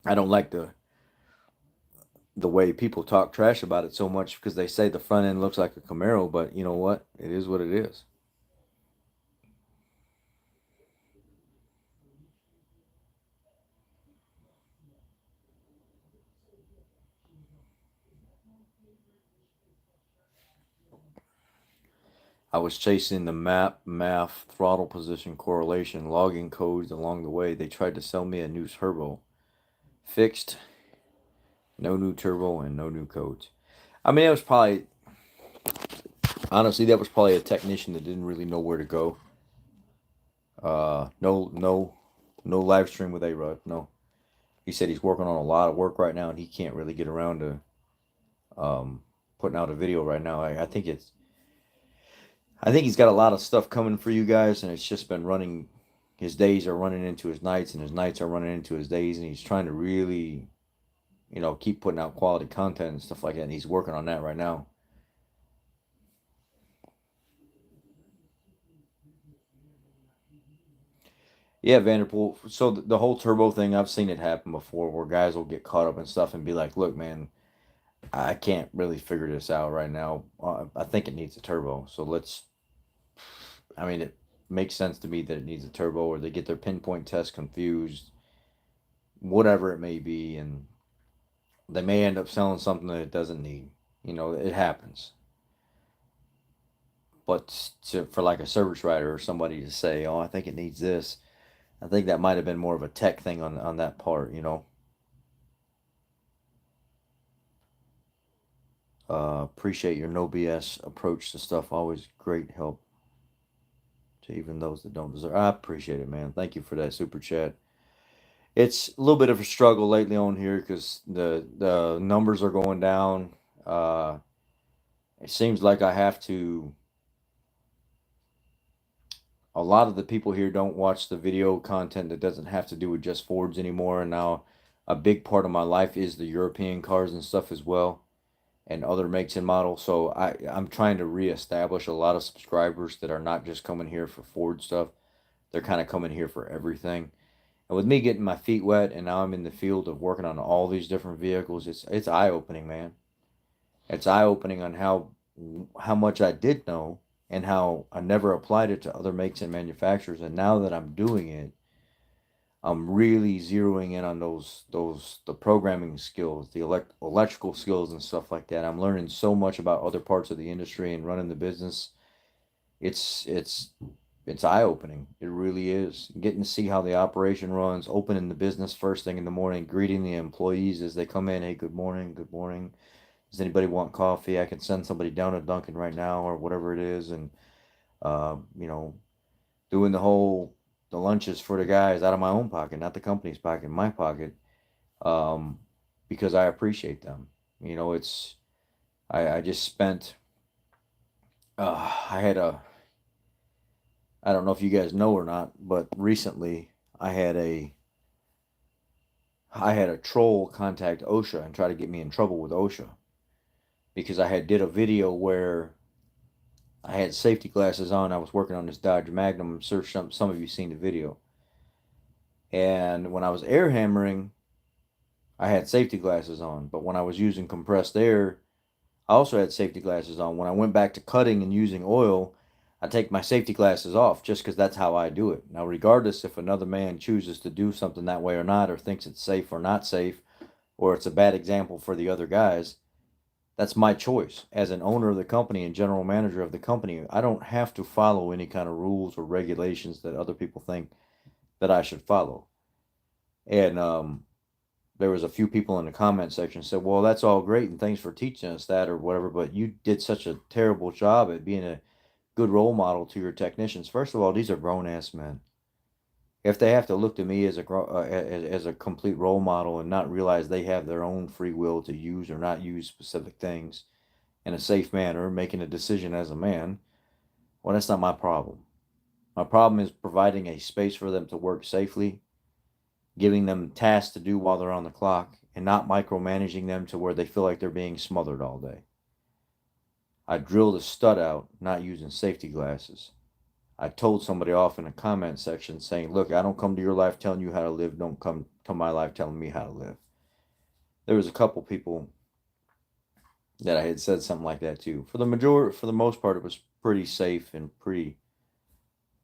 I don't like the way people talk trash about it so much because they say the front end looks like a Camaro, but you know what? It is what it is. I was chasing the MAF throttle position correlation logging codes along the way. They tried to sell me a new turbo. Fixed, no new turbo and no new codes. I mean, honestly, that was probably a technician that didn't really know where to go. No live stream with A-Rod. No, he said he's working on a lot of work right now, and he can't really get around to putting out a video right now. I think he's got a lot of stuff coming for you guys, and it's just been running. His days are running into his nights, and his nights are running into his days, and he's trying to really, keep putting out quality content and stuff like that. And he's working on that right now. Yeah, Vanderpool. So the whole turbo thing, I've seen it happen before, where guys will get caught up in stuff and be like, "Look, man, I can't really figure this out right now. I think it needs a turbo. So let's." I mean, makes sense to me that it needs a turbo, or they get their pinpoint test confused, whatever it may be, and they may end up selling something that it doesn't need. It happens. But for like a service writer or somebody to say, "Oh, I think it needs this," I think that might have been more of a tech thing on that part. Appreciate your no BS approach to stuff. Always great help to even those that don't deserve. I appreciate it, man. Thank you for that super chat. It's a little bit of a struggle lately on here because the numbers are going down. Uh, it seems like I have to. A lot of the people here don't watch the video content that doesn't have to do with just Fords anymore. And now a big part of my life is the European cars and stuff as well, and other makes and models. So I'm trying to reestablish a lot of subscribers that are not just coming here for Ford stuff. They're kind of coming here for everything. And with me getting my feet wet and now I'm in the field of working on all these different vehicles, it's eye opening, man. It's eye opening on how much I did know and how I never applied it to other makes and manufacturers. And now that I'm doing it, I'm really zeroing in on the programming skills, the electrical skills and stuff like that. I'm learning so much about other parts of the industry and running the business. It's eye opening. It really is. Getting to see how the operation runs, opening the business first thing in the morning, greeting the employees as they come in. Hey, good morning, good morning. Does anybody want coffee? I can send somebody down to Dunkin' right now or whatever it is, and uh, you know, doing the lunches for the guys out of my own pocket, not the company's pocket, my pocket, um, because I appreciate them. It's I just spent. I had a I don't know if you guys know or not, but recently I had a I had a troll contact OSHA and try to get me in trouble with OSHA because I had did a video where I had safety glasses on. I was working on this Dodge Magnum. I'm sure some of you seen the video. And when I was air hammering, I had safety glasses on. But when I was using compressed air, I also had safety glasses on. When I went back to cutting and using oil, I take my safety glasses off just because that's how I do it. Now, regardless if another man chooses to do something that way or not, or thinks it's safe or not safe, or it's a bad example for the other guys, that's my choice. As an owner of the company and general manager of the company, I don't have to follow any kind of rules or regulations that other people think that I should follow. And there was a few people in the comment section said, "Well, that's all great and thanks for teaching us that or whatever, but you did such a terrible job at being a good role model to your technicians." First of all, these are grown ass men. If they have to look to me as as a complete role model and not realize they have their own free will to use or not use specific things in a safe manner, making a decision as a man, well, that's not my problem. My problem is providing a space for them to work safely, giving them tasks to do while they're on the clock, and not micromanaging them to where they feel like they're being smothered all day. I drilled a stud out not using safety glasses. I told somebody off in a comment section saying, "Look, I don't come to your life telling you how to live. Don't come to my life telling me how to live." There was a couple people that I had said something like that to. For the most part, it was pretty safe and pretty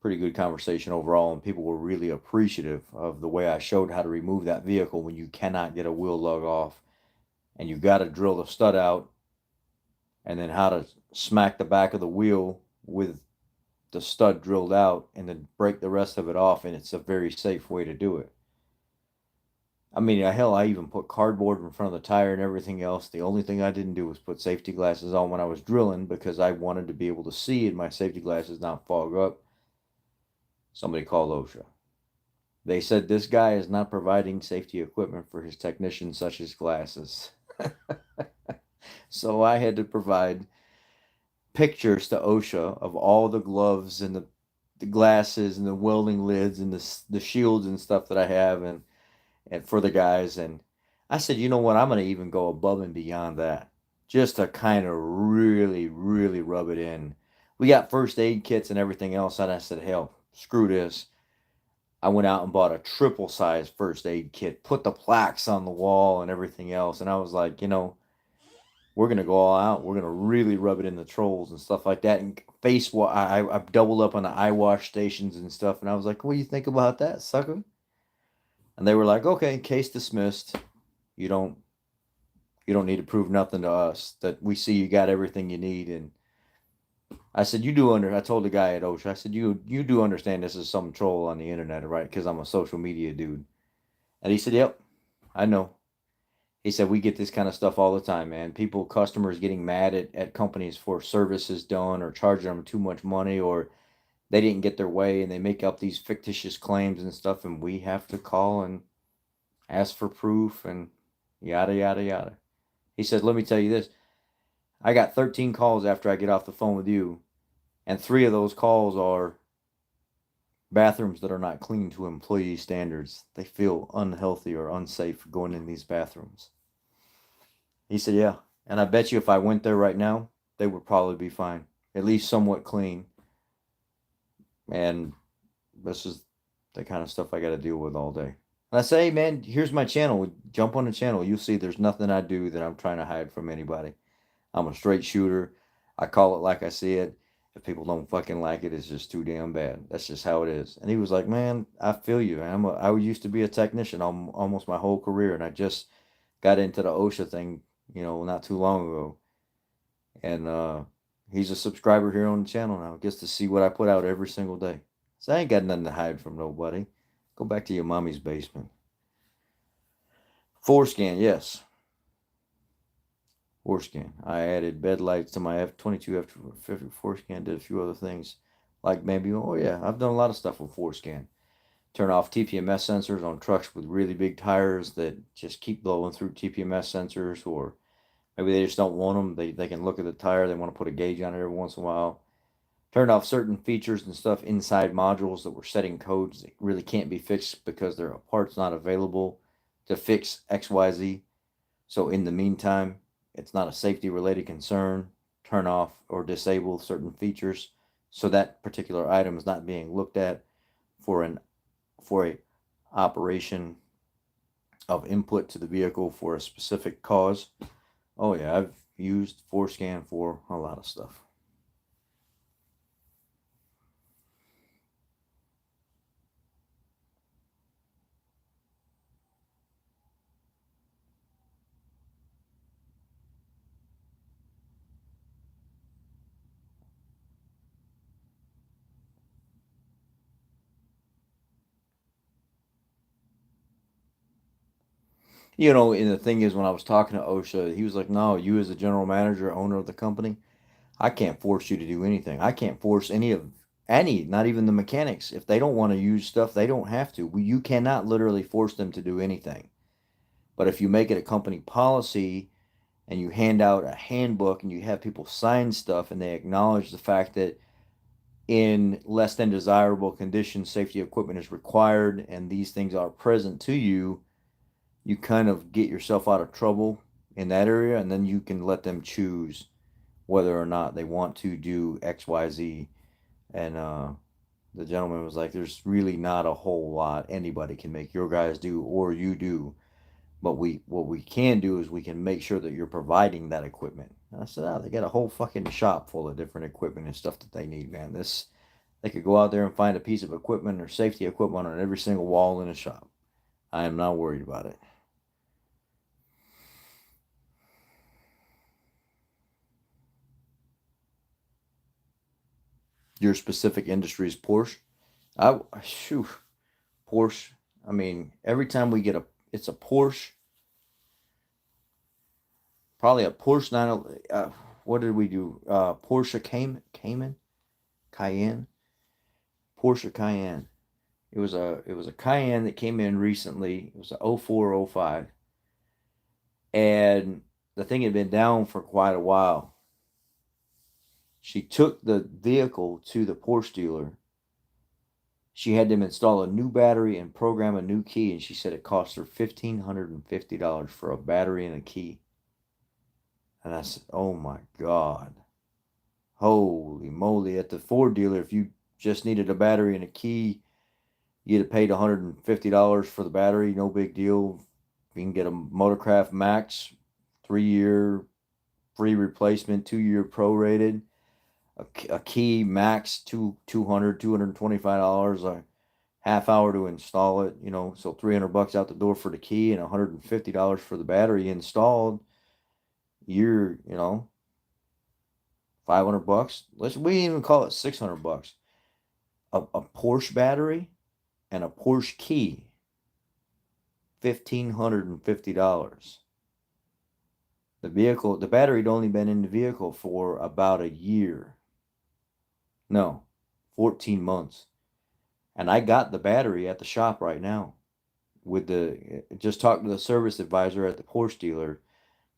good conversation overall, and people were really appreciative of the way I showed how to remove that vehicle when you cannot get a wheel lug off, and you got to drill the stud out, and then how to smack the back of the wheel with the stud drilled out and then break the rest of it off, and it's a very safe way to do it. I mean, hell, I even put cardboard in front of the tire and everything else. The only thing I didn't do was put safety glasses on when I was drilling because I wanted to be able to see and my safety glasses not fog up. Somebody called OSHA. They said this guy is not providing safety equipment for his technicians such as glasses. So I had to provide pictures to OSHA of all the gloves and the glasses and the welding lids and the shields and stuff that I have and for the guys. And I said, you know what? I'm going to even go above and beyond that just to kind of really, really rub it in. We got first aid kits and everything else. And I said, hell, screw this. I went out and bought a triple size first aid kit, put the plaques on the wall and everything else. And I was like, we're gonna go all out. We're gonna really rub it in the trolls and stuff like that. And face what I've doubled up on the eye wash stations and stuff. And I was like, what do you think about that, sucker? And they were like, okay, case dismissed. You don't you don't need to prove nothing to us. That we see you got everything you need. And I said, you do under. I told the guy at OSHA, I said, you do understand this is some troll on the internet, right? Because I'm a social media dude. And he said, yep, I know. He said, we get this kind of stuff all the time, man. People, customers getting mad at companies for services done or charging them too much money, or they didn't get their way and they make up these fictitious claims and stuff. And we have to call and ask for proof and yada, yada, yada. He said, let me tell you this. I got 13 calls after I get off the phone with you, and 3 of those calls are bathrooms that are not clean to employee standards. They feel unhealthy or unsafe going in these bathrooms. He said, yeah. And I bet you if I went there right now, they would probably be fine. At least somewhat clean. And this is the kind of stuff I got to deal with all day. And I say, hey, man, here's my channel. Jump on the channel. You'll see there's nothing I do that I'm trying to hide from anybody. I'm a straight shooter. I call it like I see it. If people don't fucking like it, it's just too damn bad. That's just how it is. And he was like, man, I feel you. I used to be a technician almost my whole career, and I just got into the OSHA thing, not too long ago. And he's a subscriber here on the channel now. Gets to see what I put out every single day. So I ain't got nothing to hide from nobody. Go back to your mommy's basement. Forescan, yes. Forescan. I added bed lights to my F22 F50 Forescan. Did a few other things, like maybe, oh yeah, I've done a lot of stuff with Forescan. Turn off TPMS sensors on trucks with really big tires that just keep blowing through TPMS sensors, or maybe they just don't want them. They can look at the tire. They want to put a gauge on it every once in a while. Turned off certain features and stuff inside modules that were setting codes that really can't be fixed because there are parts not available to fix XYZ. So in the meantime, it's not a safety related concern. Turn off or disable certain features so that particular item is not being looked at for a operation of input to the vehicle for a specific cause. Oh yeah, I've used Forescan for a lot of stuff. And the thing is, when I was talking to OSHA, he was like, no, you as the general manager, owner of the company, I can't force you to do anything. I can't force not even the mechanics. If they don't want to use stuff, they don't have to. You cannot literally force them to do anything. But if you make it a company policy and you hand out a handbook and you have people sign stuff and they acknowledge the fact that in less than desirable conditions, safety equipment is required and these things are present to you, you kind of get yourself out of trouble in that area, and then you can let them choose whether or not they want to do XYZ. And the gentleman was like, there's really not a whole lot anybody can make your guys do or you do. But what we can do is we can make sure that you're providing that equipment. And I said, they got a whole fucking shop full of different equipment and stuff that they need, man. They could go out there and find a piece of equipment or safety equipment on every single wall in a shop. I am not worried about it. Your specific industry is Porsche. Shoot, Porsche. I mean, every time we get it's a Porsche, probably a Porsche 9. What did we do? Porsche Cayenne, Porsche Cayenne. It was a Cayenne that came in recently. It was a 04, 05, and the thing had been down for quite a while. She took the vehicle to the Porsche dealer. She had them install a new battery and program a new key, and she said it cost her $1,550 for a battery and a key. And I said, oh my God. Holy moly. At the Ford dealer, if you just needed a battery and a key, you'd have paid $150 for the battery. No big deal. You can get a Motorcraft Max 3-year free replacement, 2-year prorated, a key max $225, a half hour to install it, so $300 out the door for the key and $150 for the battery installed. You're, 500 bucks. We even call it 600 bucks. A Porsche battery and a Porsche key, $1,550. The battery had only been in the vehicle for about a year. No, 14 months. And I got the battery at the shop right now. Just talked to the service advisor at the Porsche dealer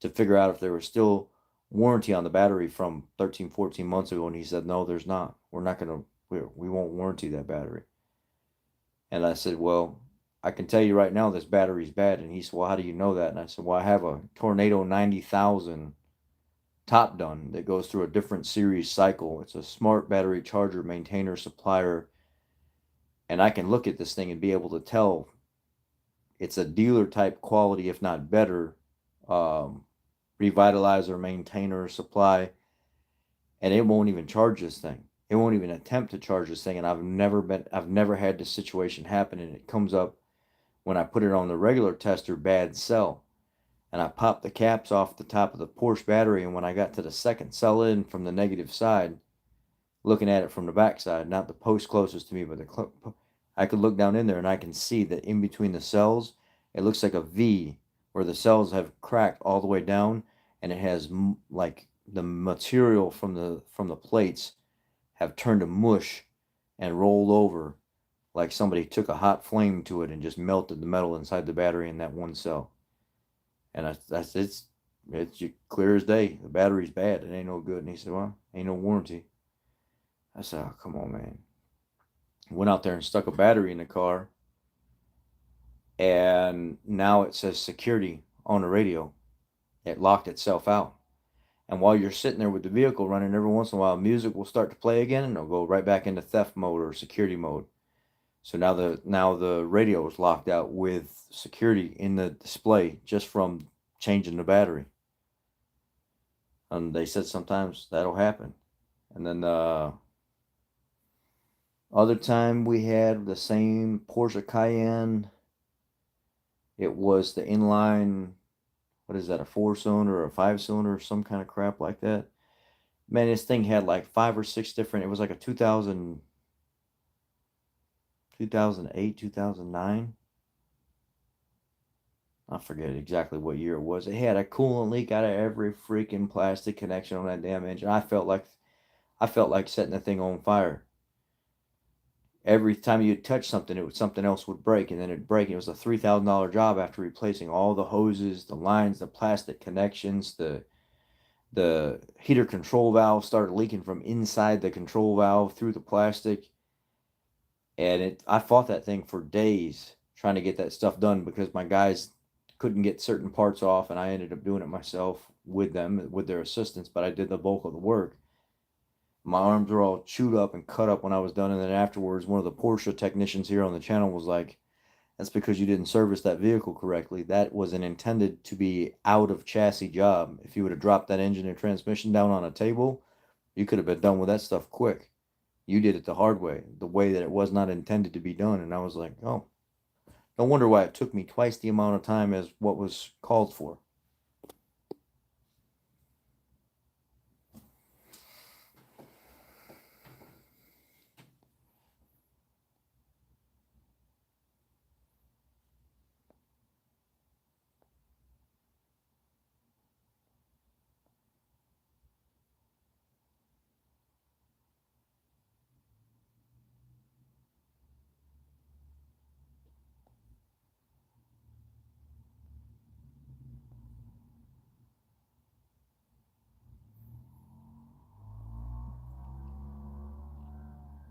to figure out if there was still warranty on the battery from 13, 14 months ago. And he said, no, there's not. We won't warranty that battery. And I said, well, I can tell you right now this battery's bad. And he said, well, how do you know that? And I said, well, I have a Tornado 90,000 top done that goes through a different series cycle. It's a smart battery charger maintainer supplier. And I can look at this thing and be able to tell it's a dealer type quality, if not better, revitalizer, maintainer, supply, and it won't even charge this thing. It won't even attempt to charge this thing, and I've never had this situation happen, and it comes up when I put it on the regular tester, bad cell. And I popped the caps off the top of the Porsche battery, and when I got to the second cell in from the negative side, looking at it from the back side, not the post closest to me, but I could look down in there and I can see that in between the cells, it looks like a V where the cells have cracked all the way down, and it has like the material from the plates have turned to mush and rolled over, like somebody took a hot flame to it and just melted the metal inside the battery in that one cell. And it's clear as day. The battery's bad. It ain't no good. And he said, well, ain't no warranty. I said, oh, come on, man. Went out there and stuck a battery in the car, and now it says security on the radio. It locked itself out. And while you're sitting there with the vehicle running, every once in a while, music will start to play again, and it'll go right back into theft mode or security mode. So now the radio is locked out with security in the display just from changing the battery. And they said sometimes that'll happen. And then other time we had the same Porsche Cayenne. It was the inline, what is that, a 4-cylinder or a 5-cylinder or some kind of crap like that. Man, this thing had like 5 or 6 different, it was like a 2008, 2009. I forget exactly what year it was. It had a coolant leak out of every freaking plastic connection on that damn engine. I felt like setting the thing on fire. Every time you touch something, something else would break, and then it'd break. It was a $3,000 job after replacing all the hoses, the lines, the plastic connections, the heater control valve started leaking from inside the control valve through the plastic. And I fought that thing for days trying to get that stuff done because my guys couldn't get certain parts off, and I ended up doing it myself with them, with their assistance, but I did the bulk of the work. My arms were all chewed up and cut up when I was done, and then afterwards, one of the Porsche technicians here on the channel was like, that's because you didn't service that vehicle correctly. That was an intended to be out of chassis job. If you would have dropped that engine and transmission down on a table, you could have been done with that stuff quick. You did it the hard way, the way that it was not intended to be done. And I was like, oh, no wonder why it took me twice the amount of time as what was called for.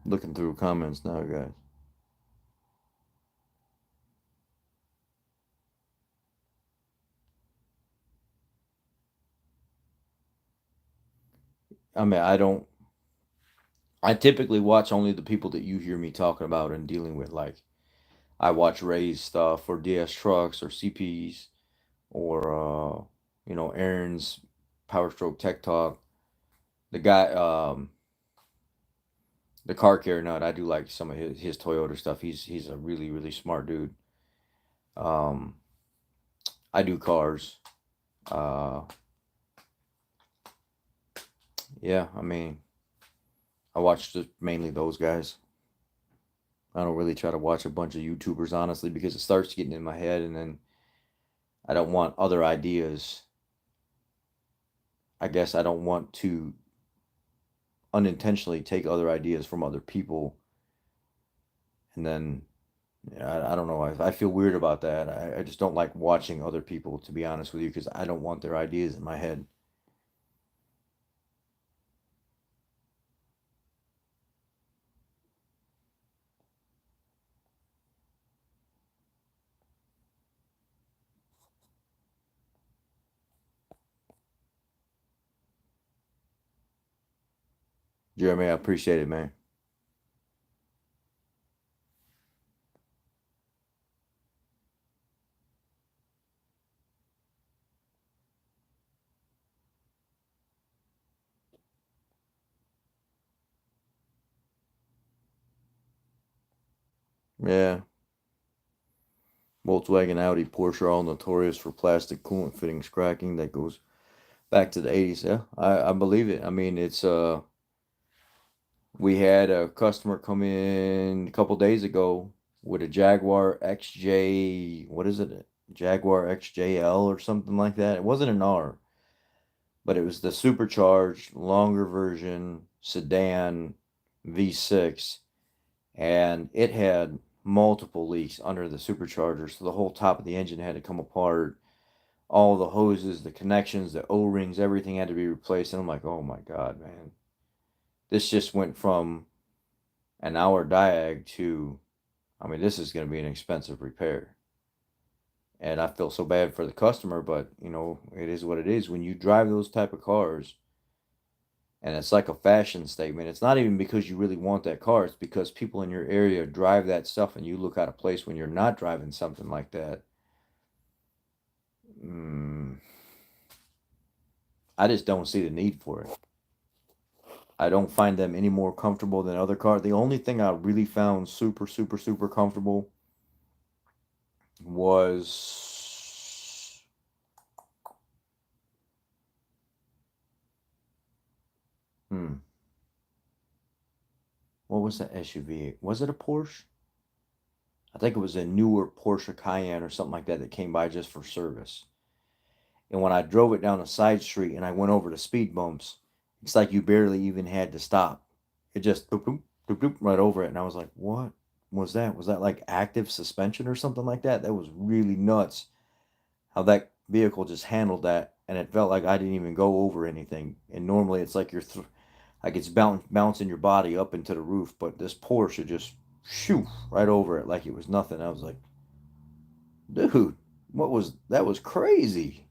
Looking through comments now, guys. I mean, I typically watch only the people that you hear me talking about and dealing with. Like, I watch Ray's stuff or DS Trucks or CP's or, Aaron's Power Stroke Tech Talk. The guy, the Car Care Nut. I do like some of his Toyota stuff. He's a really really smart dude. Um, I do cars. Uh, yeah, I mean, I watch mainly those guys. I don't really try to watch a bunch of YouTubers honestly because it starts getting in my head, and then I don't want other ideas. I guess I don't want to unintentionally take other ideas from other people, and then I don't know. I feel weird about that. I just don't like watching other people, to be honest with you, because I don't want their ideas in my head. Jeremy, I appreciate it, man. Yeah. Volkswagen, Audi, Porsche are all notorious for plastic coolant fittings cracking. That goes back to the 80s. Yeah, I believe it. I mean, it's we had a customer come in a couple days ago with a Jaguar XJ, what is it? Jaguar XJL or something like that. It wasn't an R, but it was the supercharged, longer version sedan V6, and it had multiple leaks under the supercharger, so the whole top of the engine had to come apart. All the hoses, the connections, the O-rings, everything had to be replaced. And I'm like, oh my God, man. This just went from an hour diag to, I mean, this is going to be an expensive repair. And I feel so bad for the customer, but it is what it is. When you drive those type of cars, and it's like a fashion statement, it's not even because you really want that car. It's because people in your area drive that stuff, and you look out of place when you're not driving something like that. Mm, I just don't see the need for it. I don't find them any more comfortable than other cars. The only thing I really found super, super, super comfortable was, hmm, what was the SUV? Was it a Porsche? I think it was a newer Porsche Cayenne or something like that that came by just for service. And when I drove it down a side street and I went over the speed bumps, it's like you barely even had to stop. It just boop, boop, boop, boop, right over it. And I was like, what was that? Was that like active suspension or something like that? That was really nuts how that vehicle just handled that. And it felt like I didn't even go over anything. And normally it's like like it's bouncing your body up into the roof. But this Porsche just shoo right over it like it was nothing. I was like, dude, that was crazy.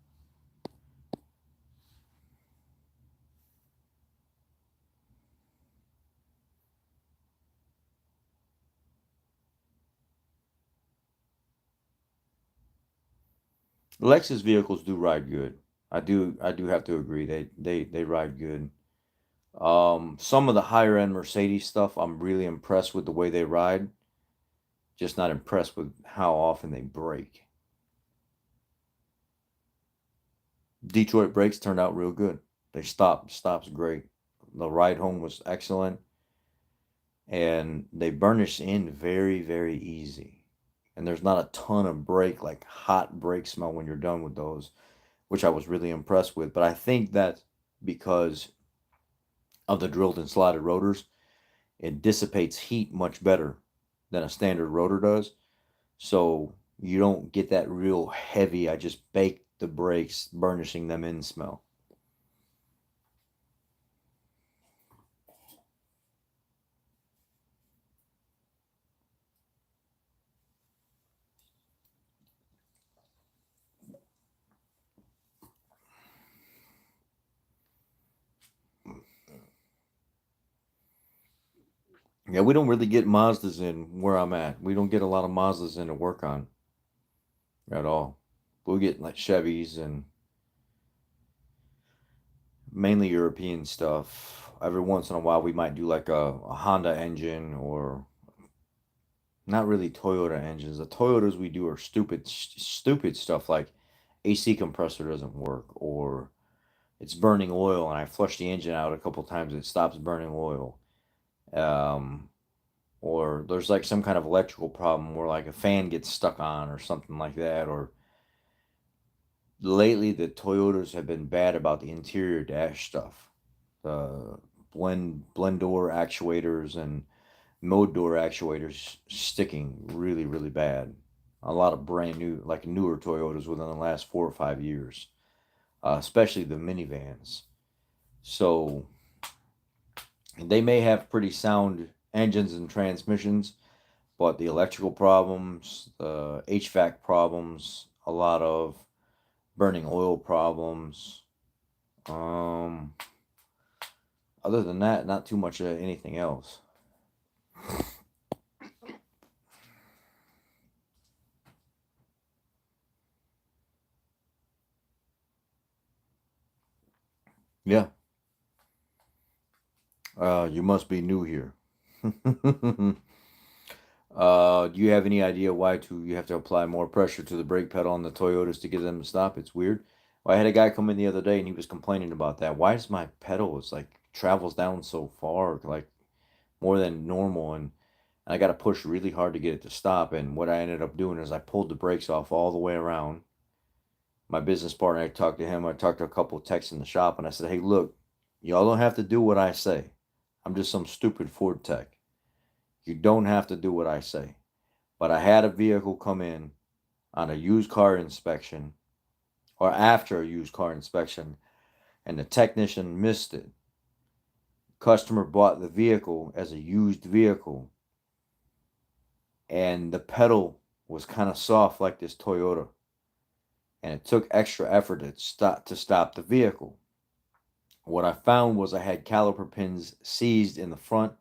Lexus vehicles do ride good. I do have to agree. They ride good. Some of the higher end Mercedes stuff, I'm really impressed with the way they ride. Just not impressed with how often they break. Detroit brakes turned out real good. They stops great. The ride home was excellent, and they burnish in very very easy. And there's not a ton of brake like hot brake smell when you're done with those, which I was really impressed with. But I think that because of the drilled and slotted rotors, it dissipates heat much better than a standard rotor does. So you don't get that real heavy, I just baked the brakes, burnishing them in smell. Yeah, we don't really get Mazdas in where I'm at. We don't get a lot of Mazdas in to work on at all. We'll get like Chevys and mainly European stuff. Every once in a while, we might do like a Honda engine, or not really Toyota engines. The Toyotas we do are stupid stuff like AC compressor doesn't work, or it's burning oil, and I flush the engine out a couple times, it stops burning oil. Um, or there's like some kind of electrical problem where like a fan gets stuck on or something like that. Or lately, the Toyotas have been bad about the interior dash stuff. The blend door actuators and mode door actuators sticking really bad. A lot of brand new, like newer Toyotas within the last 4 or 5 years, especially the minivans. So they may have pretty sound engines and transmissions, but the electrical problems, the HVAC problems, a lot of burning oil problems. Um, Other than that, not too much of anything else. Yeah. You must be new here. Do you have any idea why you have to apply more pressure to the brake pedal on the Toyotas to get them to stop? It's weird. Well, I had a guy come in the other day and he was complaining about that. Why does my pedal it's like travels down so far, like more than normal, and I got to push really hard to get it to stop. And what I ended up doing is I pulled the brakes off all the way around. My business partner, I talked to him. I talked to a couple of techs in the shop, and I said, "Hey, look, y'all don't have to do what I say. I'm just some stupid Ford tech. You don't have to do what I say." But I had a vehicle come in on a used car inspection, or after a used car inspection, and the technician missed it. Customer bought the vehicle as a used vehicle, and the pedal was kind of soft like this Toyota, and it took extra effort to stop the vehicle. What I found was I had caliper pins seized in the front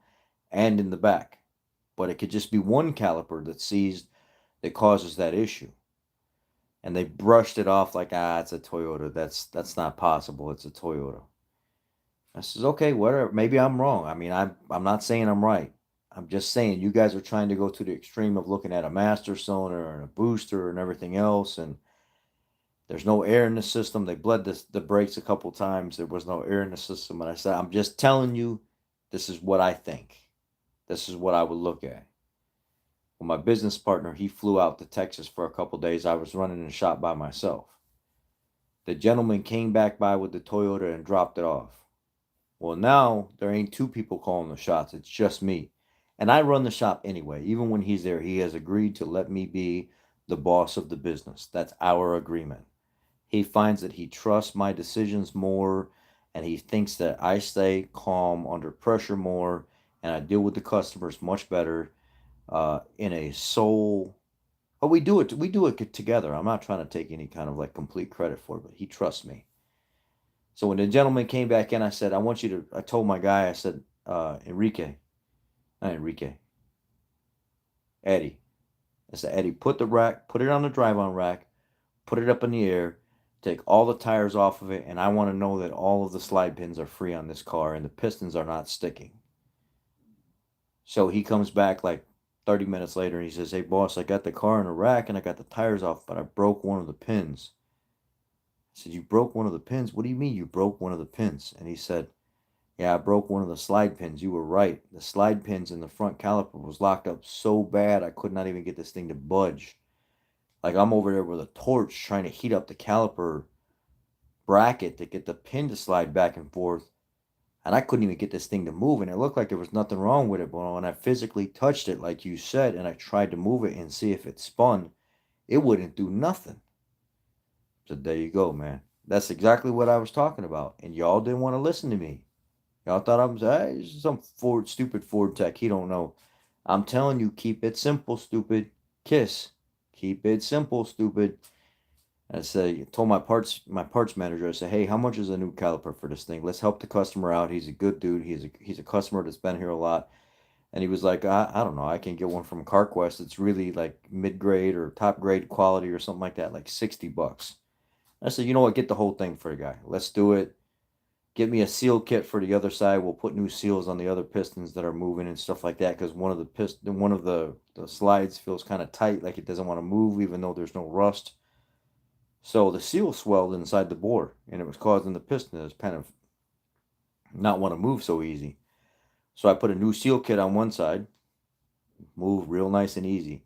and in the back, but it could just be one caliper that's seized that causes that issue. And they brushed it off like, it's a Toyota. That's not possible. It's a Toyota. I says, okay, whatever. Maybe I'm wrong. I mean, I'm not saying I'm right. I'm just saying you guys are trying to go to the extreme of looking at a master cylinder and a booster and everything else, and there's no air in the system. They bled the brakes a couple times. There was no air in the system, and I said, I'm just telling you, this is what I think. This is what I would look at. Well, my business partner, he flew out to Texas for a couple days. I was running the shop by myself. The gentleman came back by with the Toyota and dropped it off. Well, now there ain't two people calling the shots. It's just me. And I run the shop anyway. Even when he's there, he has agreed to let me be the boss of the business. That's our agreement. He finds that he trusts my decisions more, and he thinks that I stay calm under pressure more, and I deal with the customers much better in a soul. But we do it together. I'm not trying to take any kind of like complete credit for it, but he trusts me. So when the gentleman came back in, I said, I told my guy, I said, not Enrique, Eddie. I said, Eddie, put it on the drive on rack, put it up in the air, take all the tires off of it, and I want to know that all of the slide pins are free on this car and the pistons are not sticking. So he comes back like 30 minutes later and he says, hey, boss, I got the car in a rack and I got the tires off, but I broke one of the pins. I said, you broke one of the pins? What do you mean you broke one of the pins? And he said, yeah, I broke one of the slide pins. You were right. The slide pins in the front caliper was locked up so bad I could not even get this thing to budge. Like I'm over there with a torch trying to heat up the caliper bracket to get the pin to slide back and forth. And I couldn't even get this thing to move. And it looked like there was nothing wrong with it. But when I physically touched it, like you said, and I tried to move it and see if it spun, it wouldn't do nothing. So there you go, man. That's exactly what I was talking about. And y'all didn't want to listen to me. Y'all thought I was some stupid Ford tech. He don't know. I'm telling you, keep it simple, stupid. Kiss. Keep it simple, stupid. I told my parts manager, I said, hey, how much is a new caliper for this thing? Let's help the customer out. He's a good dude. He's a customer that's been here a lot. And he was like, I don't know. I can get one from CarQuest. It's really like mid-grade or top grade quality or something like that, like $60. I said, you know what? Get the whole thing for a guy. Let's do it. Get me a seal kit for the other side. We'll put new seals on the other pistons that are moving and stuff like that, because one of the slides feels kind of tight, like it doesn't want to move even though there's no rust. So the seal swelled inside the bore, and it was causing the piston to kind of not want to move so easy. So I put a new seal kit on one side, move real nice and easy.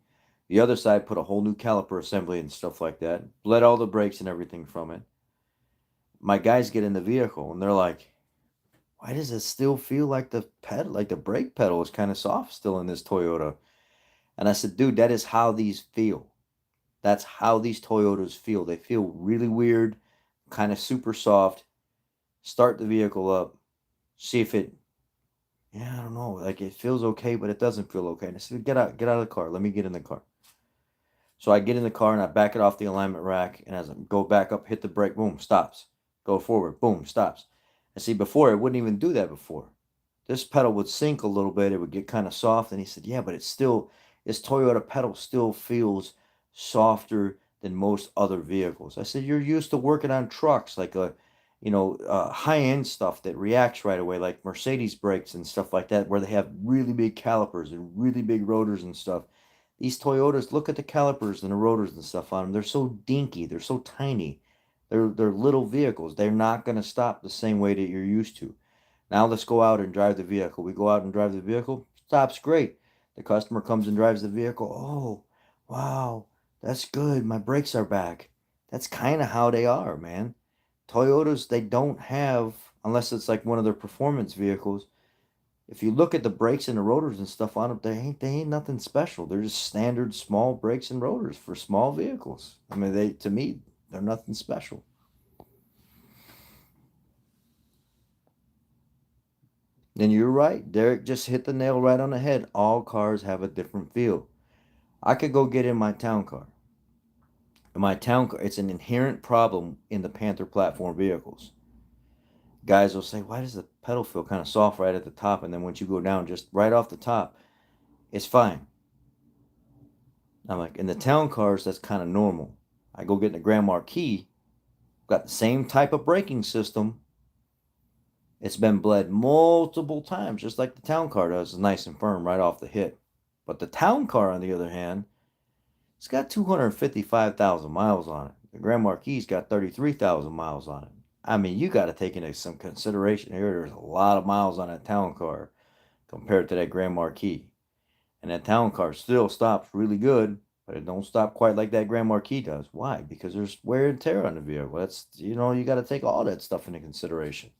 The other side put a whole new caliper assembly and stuff like that. Bled all the brakes and everything from it. My guys get in the vehicle and they're like, "Why does it still feel like the brake pedal is kind of soft still in this Toyota?" And I said, "Dude, that is how these feel. That's how these Toyotas feel. They feel really weird, kind of super soft. Start the vehicle up, see if it, yeah, I don't know, like it feels okay, but it doesn't feel okay." And I said, get out of the car. Let me get in the car." So I get in the car and I back it off the alignment rack, and as I go back up, hit the brake, boom, stops. Go forward, boom, stops. And see, before it wouldn't even do that before. This pedal would sink a little bit, it would get kind of soft, and he said, "Yeah, but it's still, this Toyota pedal still feels softer than most other vehicles." I said, "You're used to working on trucks, like high-end stuff that reacts right away, like Mercedes brakes and stuff like that, where they have really big calipers and really big rotors and stuff. These Toyotas, look at the calipers and the rotors and stuff on them. They're so dinky. They're so tiny. They're little vehicles. They're not going to stop the same way that you're used to. Now let's go out and drive the vehicle." We go out and drive the vehicle. Stops great. The customer comes and drives the vehicle. "Oh, wow, that's good. My brakes are back." That's kind of how they are, man. Toyotas, they don't have, unless it's like one of their performance vehicles. If you look at the brakes and the rotors and stuff on them, they ain't nothing special. They're just standard small brakes and rotors for small vehicles. I mean, to me, they're nothing special. And you're right. Derek just hit the nail right on the head. All cars have a different feel. I could go get in my town car. In my town car, it's an inherent problem in the Panther platform vehicles. Guys will say, "Why does the pedal feel kind of soft right at the top? And then once you go down just right off the top, it's fine." I'm like, in the town cars, that's kind of normal. I go get in the Grand Marquis, got the same type of braking system. It's been bled multiple times, just like the town car does. It's nice and firm right off the hit. But the town car, on the other hand, it's got 255,000 miles on it. The Grand Marquis got 33,000 miles on it. I mean, you got to take into some consideration here. There's a lot of miles on that town car compared to that Grand Marquis. And that town car still stops really good, but it don't stop quite like that Grand Marquis does. Why? Because there's wear and tear on the vehicle. That's, you got to take all that stuff into consideration.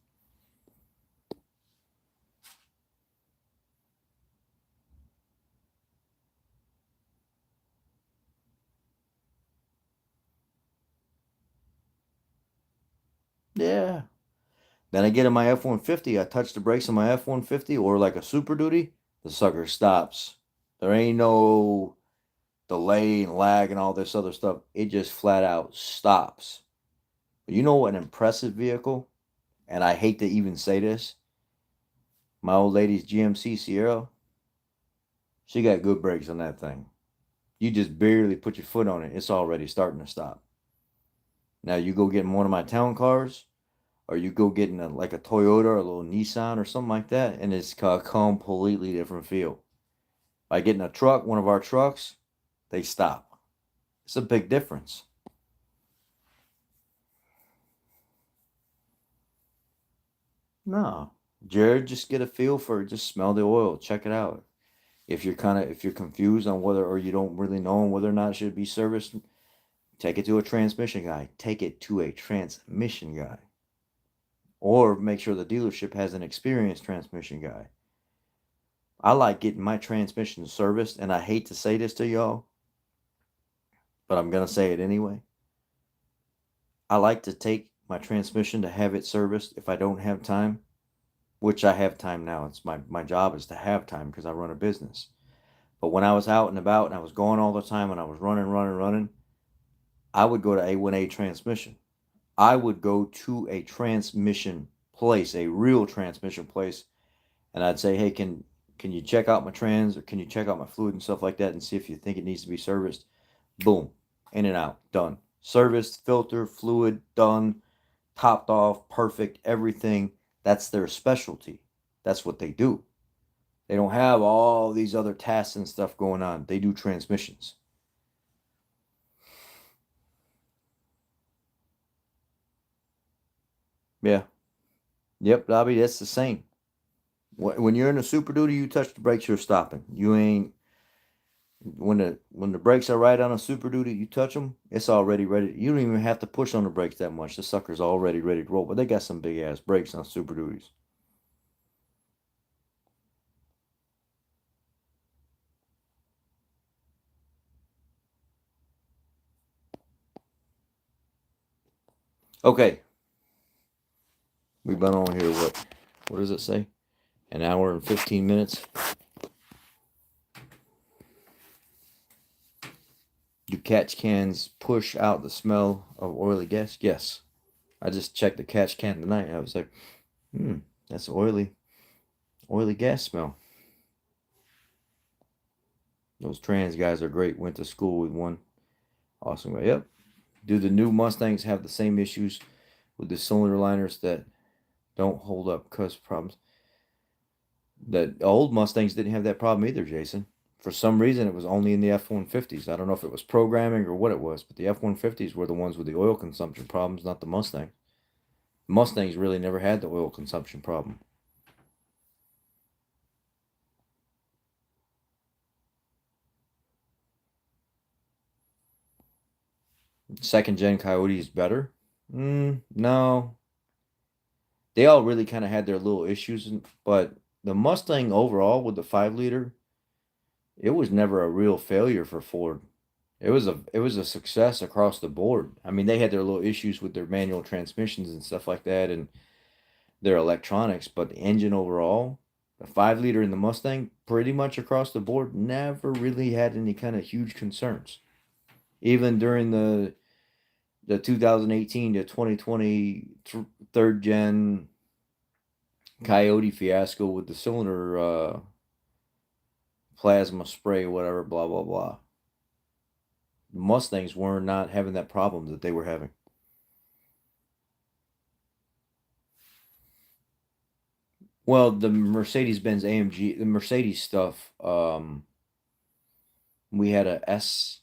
Yeah. Then I get in my F-150, I touch the brakes on my F-150 or like a Super Duty, the sucker stops. There ain't no delay and lag and all this other stuff. It just flat out stops. But you know what, an impressive vehicle, and I hate to even say this, my old lady's GMC Sierra, she got good brakes on that thing. You just barely put your foot on it, it's already starting to stop. Now you go get in one of my town cars, or you go getting like a Toyota or a little Nissan or something like that, and it's a completely different feel. By getting a truck, one of our trucks, they stop. It's a big difference. No, Jared, just get a feel for it. Just smell the oil, check it out. If you're confused on whether, or you don't really know whether or not it should be serviced, take it to a transmission guy. Take it to a transmission guy. Or make sure the dealership has an experienced transmission guy. I like getting my transmission serviced, and I hate to say this to y'all, but I'm going to say it anyway. I like to take my transmission to have it serviced if I don't have time, which I have time now. It's my job is to have time because I run a business. But when I was out and about and I was going all the time and I was running, I would go to A1A transmission. I would go to a transmission place, a real transmission place, and I'd say, "Hey, can you check out my trans, or can you check out my fluid and stuff like that and see if you think it needs to be serviced?" Boom, in and out, done. Serviced, filter, fluid, done. topped off, perfect, everything. That's their specialty. That's what they do. They don't have all these other tasks and stuff going on. They do transmissions. Yeah. Yep, Bobby, that's the same. When you're in a Super Duty, you touch the brakes, you're stopping. You ain't when the brakes are right on a Super Duty, you touch them, it's already ready. You don't even have to push on the brakes that much. The sucker's already ready to roll. But they got some big ass brakes on Super Duties. Okay, we've been on here. What does it say? An hour and 15 minutes. Do catch cans push out the smell of oily gas? Yes. I just checked the catch can tonight. I was like, that's oily gas smell. Those trans guys are great. Went to school with one. Awesome guy. Yep. Do the new Mustangs have the same issues with the cylinder liners that don't hold up cause problems? The old Mustangs didn't have that problem either, Jason. For some reason, it was only in the F-150s. I don't know if it was programming or what it was, but the F-150s were the ones with the oil consumption problems, not the Mustang. Mustangs really never had the oil consumption problem. Second gen Coyote is better? No. They all really kind of had their little issues, but the Mustang overall with the 5 liter, it was never a real failure for Ford. It was a success across the board. I mean, they had their little issues with their manual transmissions and stuff like that, and their electronics, but the engine overall, the 5 liter in the Mustang, pretty much across the board, never really had any kind of huge concerns. Even during the 2018 to 2020 third gen Coyote fiasco with the cylinder plasma spray, whatever, blah blah blah. The Mustangs were not having that problem that they were having. Well, the Mercedes-Benz AMG, the Mercedes stuff, we had a S.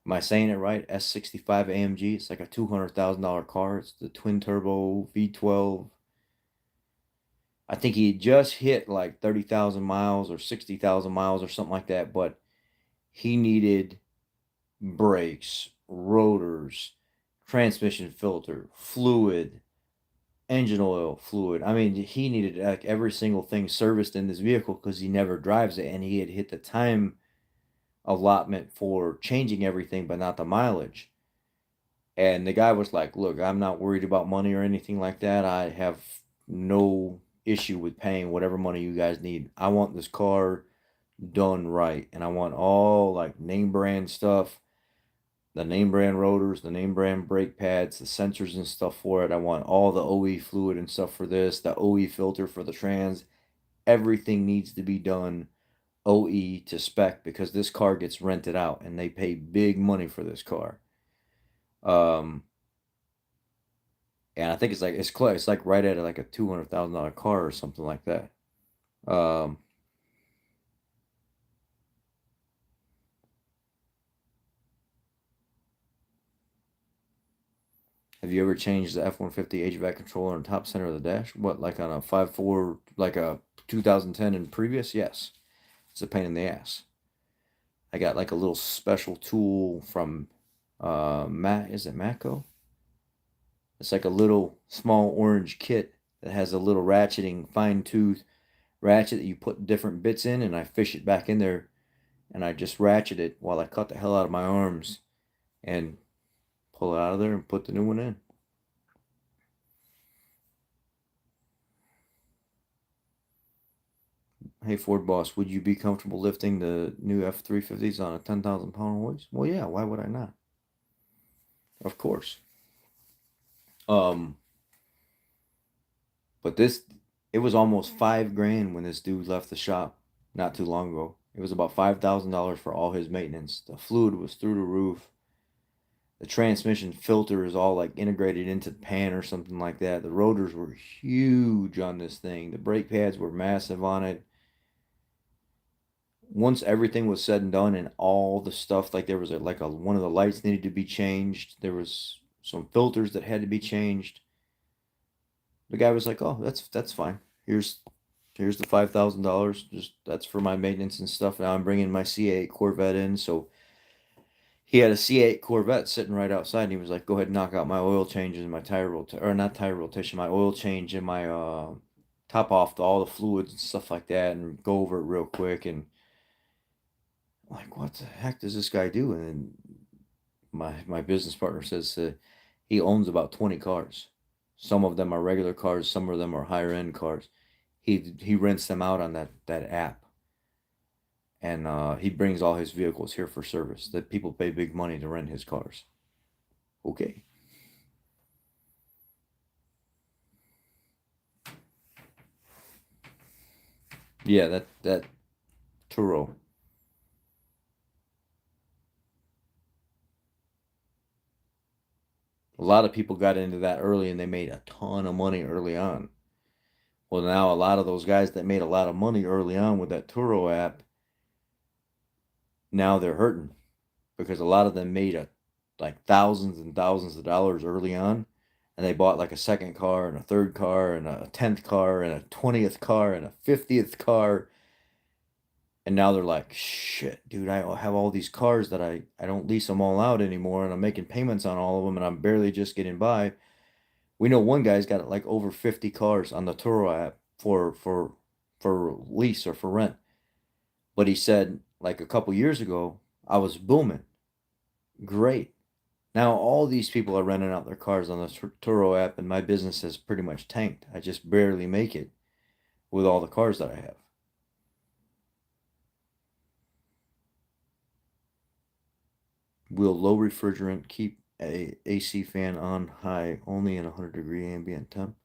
Am I saying it right? S65 AMG. It's like a $200,000 car. It's the twin turbo V12. I think he had just hit like 30,000 miles or 60,000 miles or something like that, but he needed brakes, rotors, transmission filter, fluid, engine oil, fluid. I mean, he needed like every single thing serviced in this vehicle because he never drives it, and he had hit the time allotment for changing everything, but not the mileage. And the guy was like, "Look, I'm not worried about money or anything like that. I have no issue with paying whatever money you guys need. I want this car done right, and I want all like name brand stuff, the name brand rotors, the name brand brake pads, the sensors and stuff for it. I want all the OE fluid and stuff for this, the OE filter for the trans. Everything needs to be done OE to spec because this car gets rented out and they pay big money for this car." Um, and I think it's close. It's like right at like a $200,000 car or something like that. Um, have you ever changed the F-150 HVAC controller on top center of the dash? What, like on a 5.4, like a 2010 and previous? Yes. It's a pain in the ass. I got like a little special tool from Matt. Is it Matco? It's like a little small orange kit that has a little ratcheting fine tooth ratchet that you put different bits in, and I fish it back in there, and I just ratchet it while I cut the hell out of my arms and pull it out of there and put the new one in. Hey Ford boss, would you be comfortable lifting the new F-350s on a 10,000 pound hoist? Well, yeah, why would I not? Of course. Um, but it was almost 5 grand when this dude left the shop not too long ago. It was about $5,000 for all his maintenance. The fluid was through the roof. The transmission filter is all like integrated into the pan or something like that. The rotors were huge on this thing. The brake pads were massive on it. Once everything was said and done and all the stuff, like there was one of the lights needed to be changed. There was some filters that had to be changed. The guy was like, "Oh, that's fine. Here's the $5,000. Just that's for my maintenance and stuff. Now I'm bringing my C8 Corvette in." So he had a C8 Corvette sitting right outside, and he was like, "Go ahead and knock out my oil changes and my or not tire rotation, my oil change and my top off all the fluids and stuff like that, and go over it real quick." And I'm like, what the heck does this guy do? And my business partner says he owns about 20 cars. Some of them are regular cars, some of them are higher end cars. He rents them out on that app, and he brings all his vehicles here for service. That people pay big money to rent his cars. Okay. Yeah, that Turo. A lot of people got into that early and they made a ton of money early on. Well, now a lot of those guys that made a lot of money early on with that Turo app, now they're hurting because a lot of them made like thousands and thousands of dollars early on, and they bought like a second car and a third car and a 10th car and a 20th car and a 50th car, and now they're like, shit, dude, I have all these cars that I don't lease them all out anymore, and I'm making payments on all of them, and I'm barely just getting by. We know one guy's got like over 50 cars on the Turo app for lease or for rent. But he said like a couple years ago, I was booming. Great. Now all these people are renting out their cars on the Turo app, and my business has pretty much tanked. I just barely make it with all the cars that I have. Will low refrigerant keep a AC fan on high only in 100-degree ambient temp?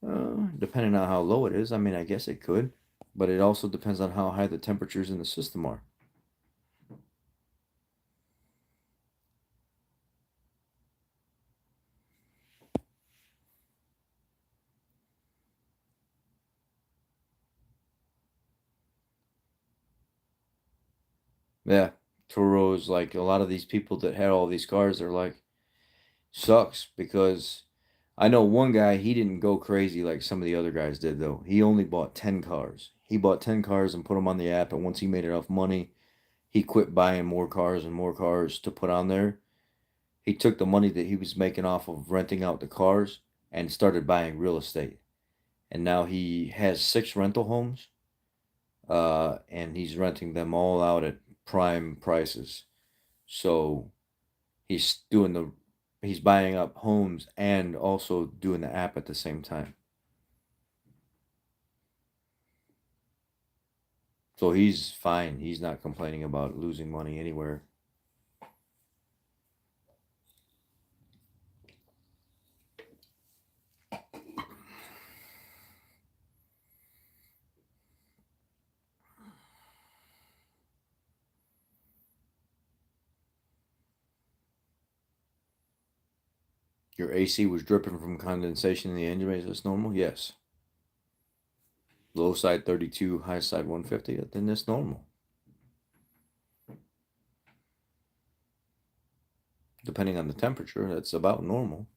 Depending on how low it is, I mean, I guess it could, but it also depends on how high the temperatures in the system are. Yeah, Turo's like a lot of these people that had all these cars are like, sucks because I know one guy, he didn't go crazy like some of the other guys did though. He only bought 10 cars. He bought 10 cars and put them on the app, and once he made enough money, he quit buying more cars and more cars to put on there. He took the money that he was making off of renting out the cars and started buying real estate. And now he has 6 rental homes, and he's renting them all out at prime prices. So he's doing he's buying up homes and also doing the app at the same time. So he's fine. He's not complaining about losing money anywhere. Your AC was dripping from condensation in the engine bay. Is this normal? Yes. Low side 32, high side 150. Then that's normal. Depending on the temperature, that's about normal.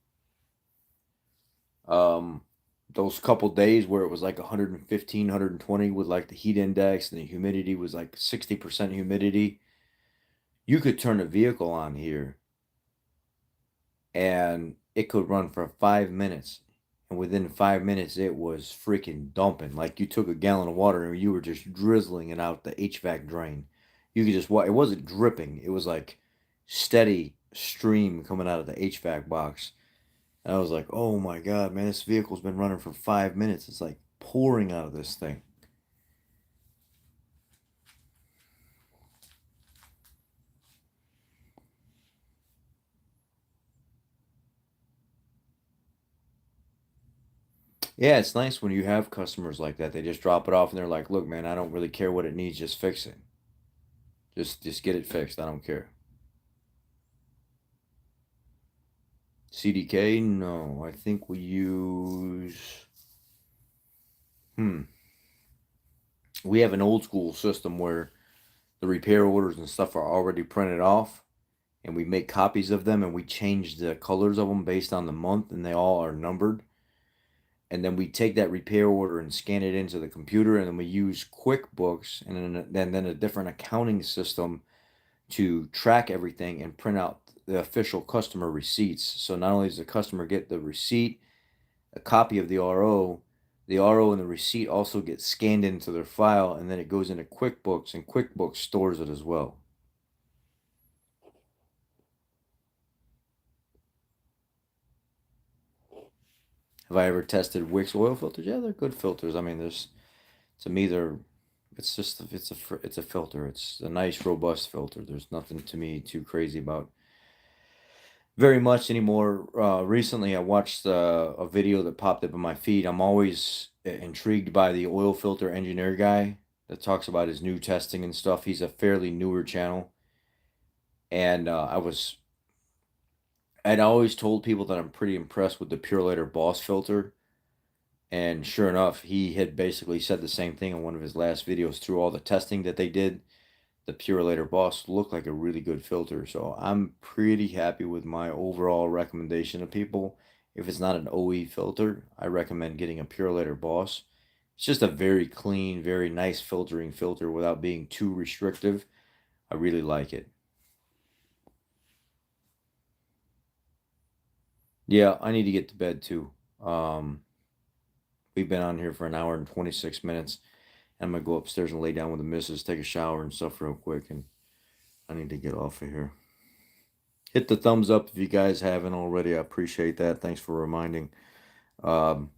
Um, those couple days where it was like 115, 120 with like the heat index and the humidity was like 60% humidity, you could turn a vehicle on here and it could run for 5 minutes. And within 5 minutes, it was freaking dumping. Like you took a gallon of water and you were just drizzling it out the HVAC drain. You could just, it wasn't dripping. It was like steady stream coming out of the HVAC box. And I was like, oh my God, man, this vehicle's been running for 5 minutes. It's like pouring out of this thing. Yeah, it's nice when you have customers like that. They just drop it off and they're like, look, man, I don't really care what it needs, just fix it. Just get it fixed. I don't care. CDK? No, I think we use. We have an old school system where the repair orders and stuff are already printed off, and we make copies of them, and we change the colors of them based on the month, and they all are numbered. And then we take that repair order and scan it into the computer, and then we use QuickBooks and then a different accounting system to track everything and print out the official customer receipts. So not only does the customer get the receipt, a copy of the RO and the receipt also get scanned into their file, and then it goes into QuickBooks, and QuickBooks stores it as well. Have I ever tested Wix oil filters? Yeah, they're good filters. I mean, to me, it's a filter. It's a nice, robust filter. There's nothing to me too crazy about very much anymore. Recently, I watched a video that popped up in my feed. I'm always intrigued by the oil filter engineer guy that talks about his new testing and stuff. He's a fairly newer channel, and I'd always told people that I'm pretty impressed with the Purelator Boss filter. And sure enough, he had basically said the same thing in one of his last videos. Through all the testing that they did, the Purelator Boss looked like a really good filter. So I'm pretty happy with my overall recommendation to people. If it's not an OE filter, I recommend getting a Purelator Boss. It's just a very clean, very nice filtering filter without being too restrictive. I really like it. Yeah, I need to get to bed too. We've been on here for an hour and 26 minutes. I'm gonna go upstairs and lay down with the missus, take a shower and stuff real quick, and I need to get off of here. Hit the thumbs up if you guys haven't already. I appreciate that. Thanks for reminding. Um,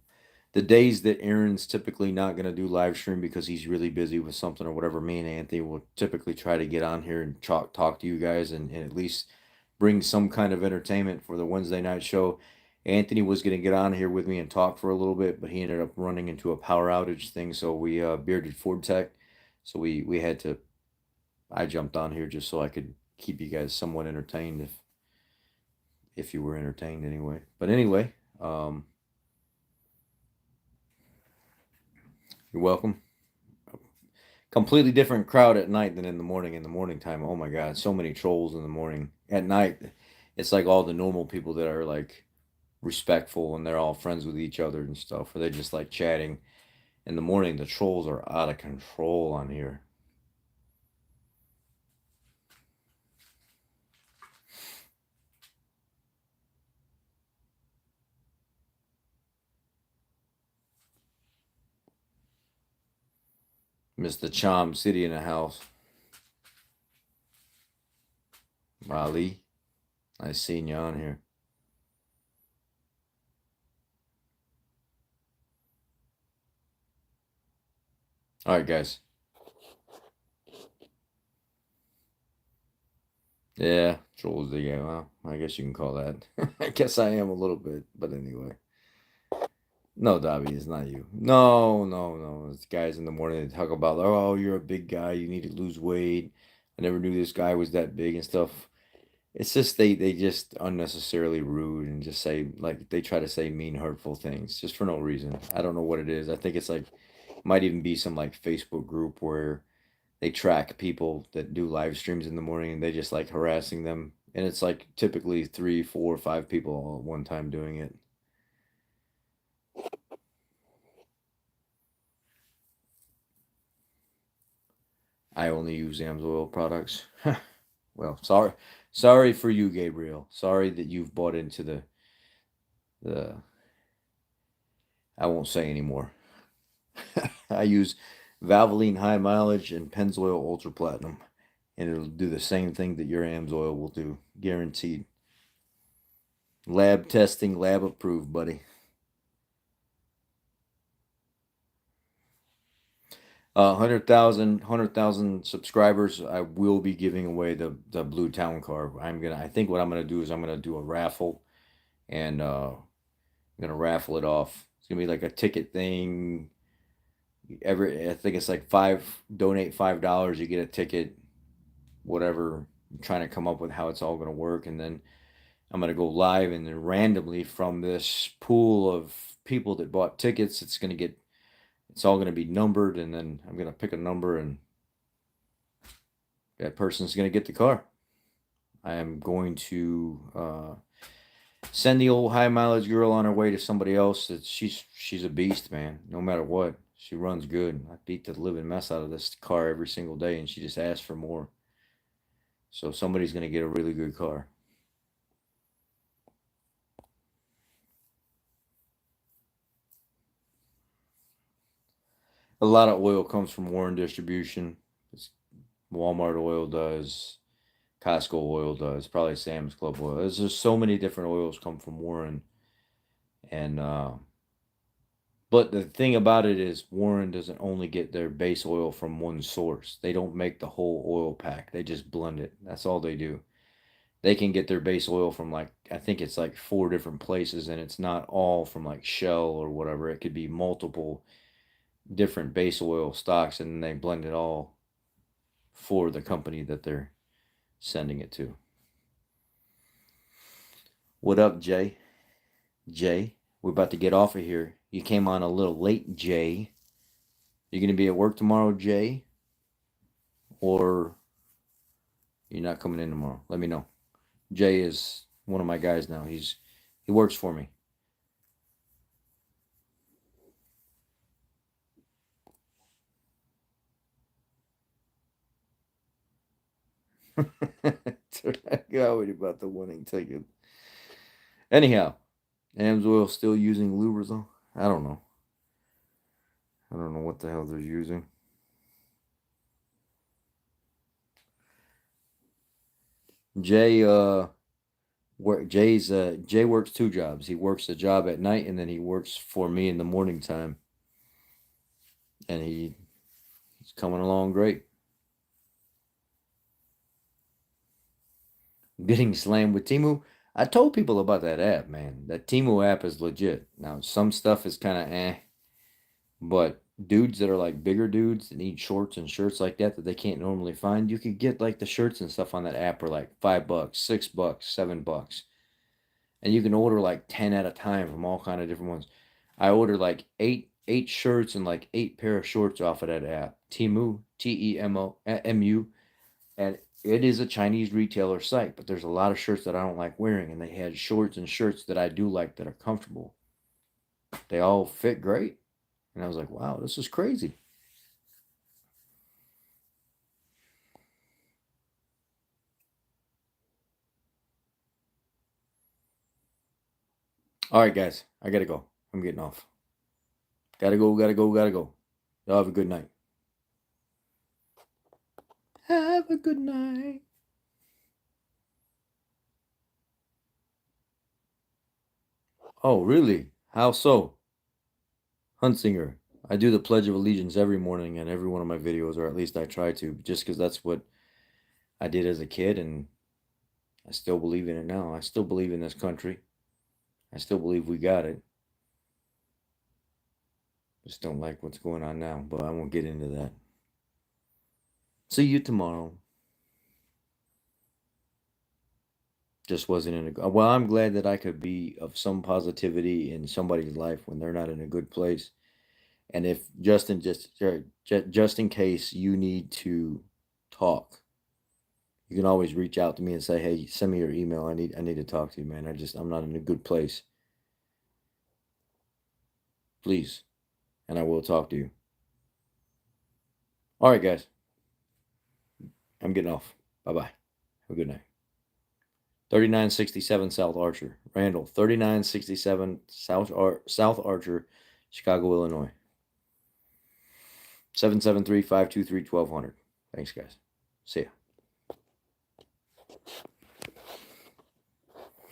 the days that Aaron's typically not gonna do live stream because he's really busy with something or whatever, me and Anthony will typically try to get on here and talk to you guys and at least bring some kind of entertainment for the Wednesday night show. Anthony was going to get on here with me and talk for a little bit, but he ended up running into a power outage thing. So we bearded Ford Tech. So we had to. I jumped on here just so I could keep you guys somewhat entertained, if you were entertained anyway. But anyway, you're welcome. Completely different crowd at night than in the morning. In the morning time, oh my God, so many trolls in the morning. At night, it's like all the normal people that are like respectful and they're all friends with each other and stuff, or they just like chatting. In the morning, the trolls are out of control on here. Mr. Chom City in the house. Raleigh, I seen you on here. All right, guys. Yeah, trolls. Yeah, well, I guess you can call that. I guess I am a little bit, but anyway. No, Dobby, it's not you. No, no, no. It's guys in the morning that talk about, oh, you're a big guy. You need to lose weight. I never knew this guy was that big and stuff. It's just they just unnecessarily rude and just say like they try to say mean, hurtful things just for no reason. I don't know what it is. I think it's like might even be some like Facebook group where they track people that do live streams in the morning and they just like harassing them. And it's like typically 3, 4, 5 people all at one time doing it. I only use AMSOIL products. Well, sorry for you, Gabriel. Sorry that you've bought into the I won't say anymore. I use Valvoline High Mileage and Pennzoil Ultra Platinum, and it'll do the same thing that your AMSOIL will do, guaranteed. Lab testing, lab approved, buddy. 100,000 subscribers. I will be giving away the blue town car. I think what I'm gonna do is I'm gonna do a raffle, and I'm gonna raffle it off. It's gonna be like a ticket thing. I think it's like donate $5, you get a ticket, whatever. I'm trying to come up with how it's all gonna work, and then I'm going to go live, and then randomly from this pool of people that bought tickets, it's all going to be numbered, and then I'm going to pick a number, and that person's going to get the car. I am going to send the old high mileage girl on her way to somebody else. She's a beast, man. No matter what, she runs good. I beat the living mess out of this car every single day, and she just asks for more. So somebody's going to get a really good car. A lot of oil comes from Warren Distribution. Walmart oil does. Costco oil does. Probably Sam's Club oil. There's just so many different oils come from Warren. And but the thing about it is Warren doesn't only get their base oil from one source. They don't make the whole oil pack. They just blend it. That's all they do. They can get their base oil from I think it's 4 different places, and it's not all from Shell or whatever. It could be multiple different base oil stocks, and then they blend it all for the company that they're sending it to. What up, Jay? Jay, we're about to get off of here. You came on a little late, Jay. You going to be at work tomorrow, Jay? Or you're not coming in tomorrow? Let me know. Jay is one of my guys now. He works for me. Already about the winning ticket. Anyhow, Amsoil still using Lubrizol? I don't know. I don't know what the hell they're using. Jay Jay works 2 jobs. He works a job at night, and then he works for me in the morning time. And he's coming along great. Getting slammed with Temu. I told people about that app, man. That Temu app is legit. Now, some stuff is kind of but dudes that are bigger dudes that need shorts and shirts like that they can't normally find, you could get the shirts and stuff on that app for $5, $6, $7. And you can order 10 at a time from all kind of different ones. I ordered eight shirts and 8 pair of shorts off of that app. Temu, Temu, and it is a Chinese retailer site, but there's a lot of shirts that I don't like wearing, and they had shorts and shirts that I do like that are comfortable. They all fit great. And I was like, wow, this is crazy. All right, guys, I got to go. I'm getting off. Gotta go. Y'all have a good night. Have a good night. Oh, really? How so? Huntsinger. I do the Pledge of Allegiance every morning in every one of my videos, or at least I try to, just because that's what I did as a kid, and I still believe in it now. I still believe in this country. I still believe we got it. Just don't like what's going on now, but I won't get into that. See you tomorrow. Just wasn't in a... Well, I'm glad that I could be of some positivity in somebody's life when they're not in a good place. And if just in case you need to talk, you can always reach out to me and say, hey, send me your email. I need to talk to you, man. I'm not in a good place. Please. And I will talk to you. All right, guys. I'm getting off. Bye-bye. Have a good night. 3967 South Archer. Randall, 3967 South Archer, Chicago, Illinois. 773-523-1200. Thanks, guys. See ya.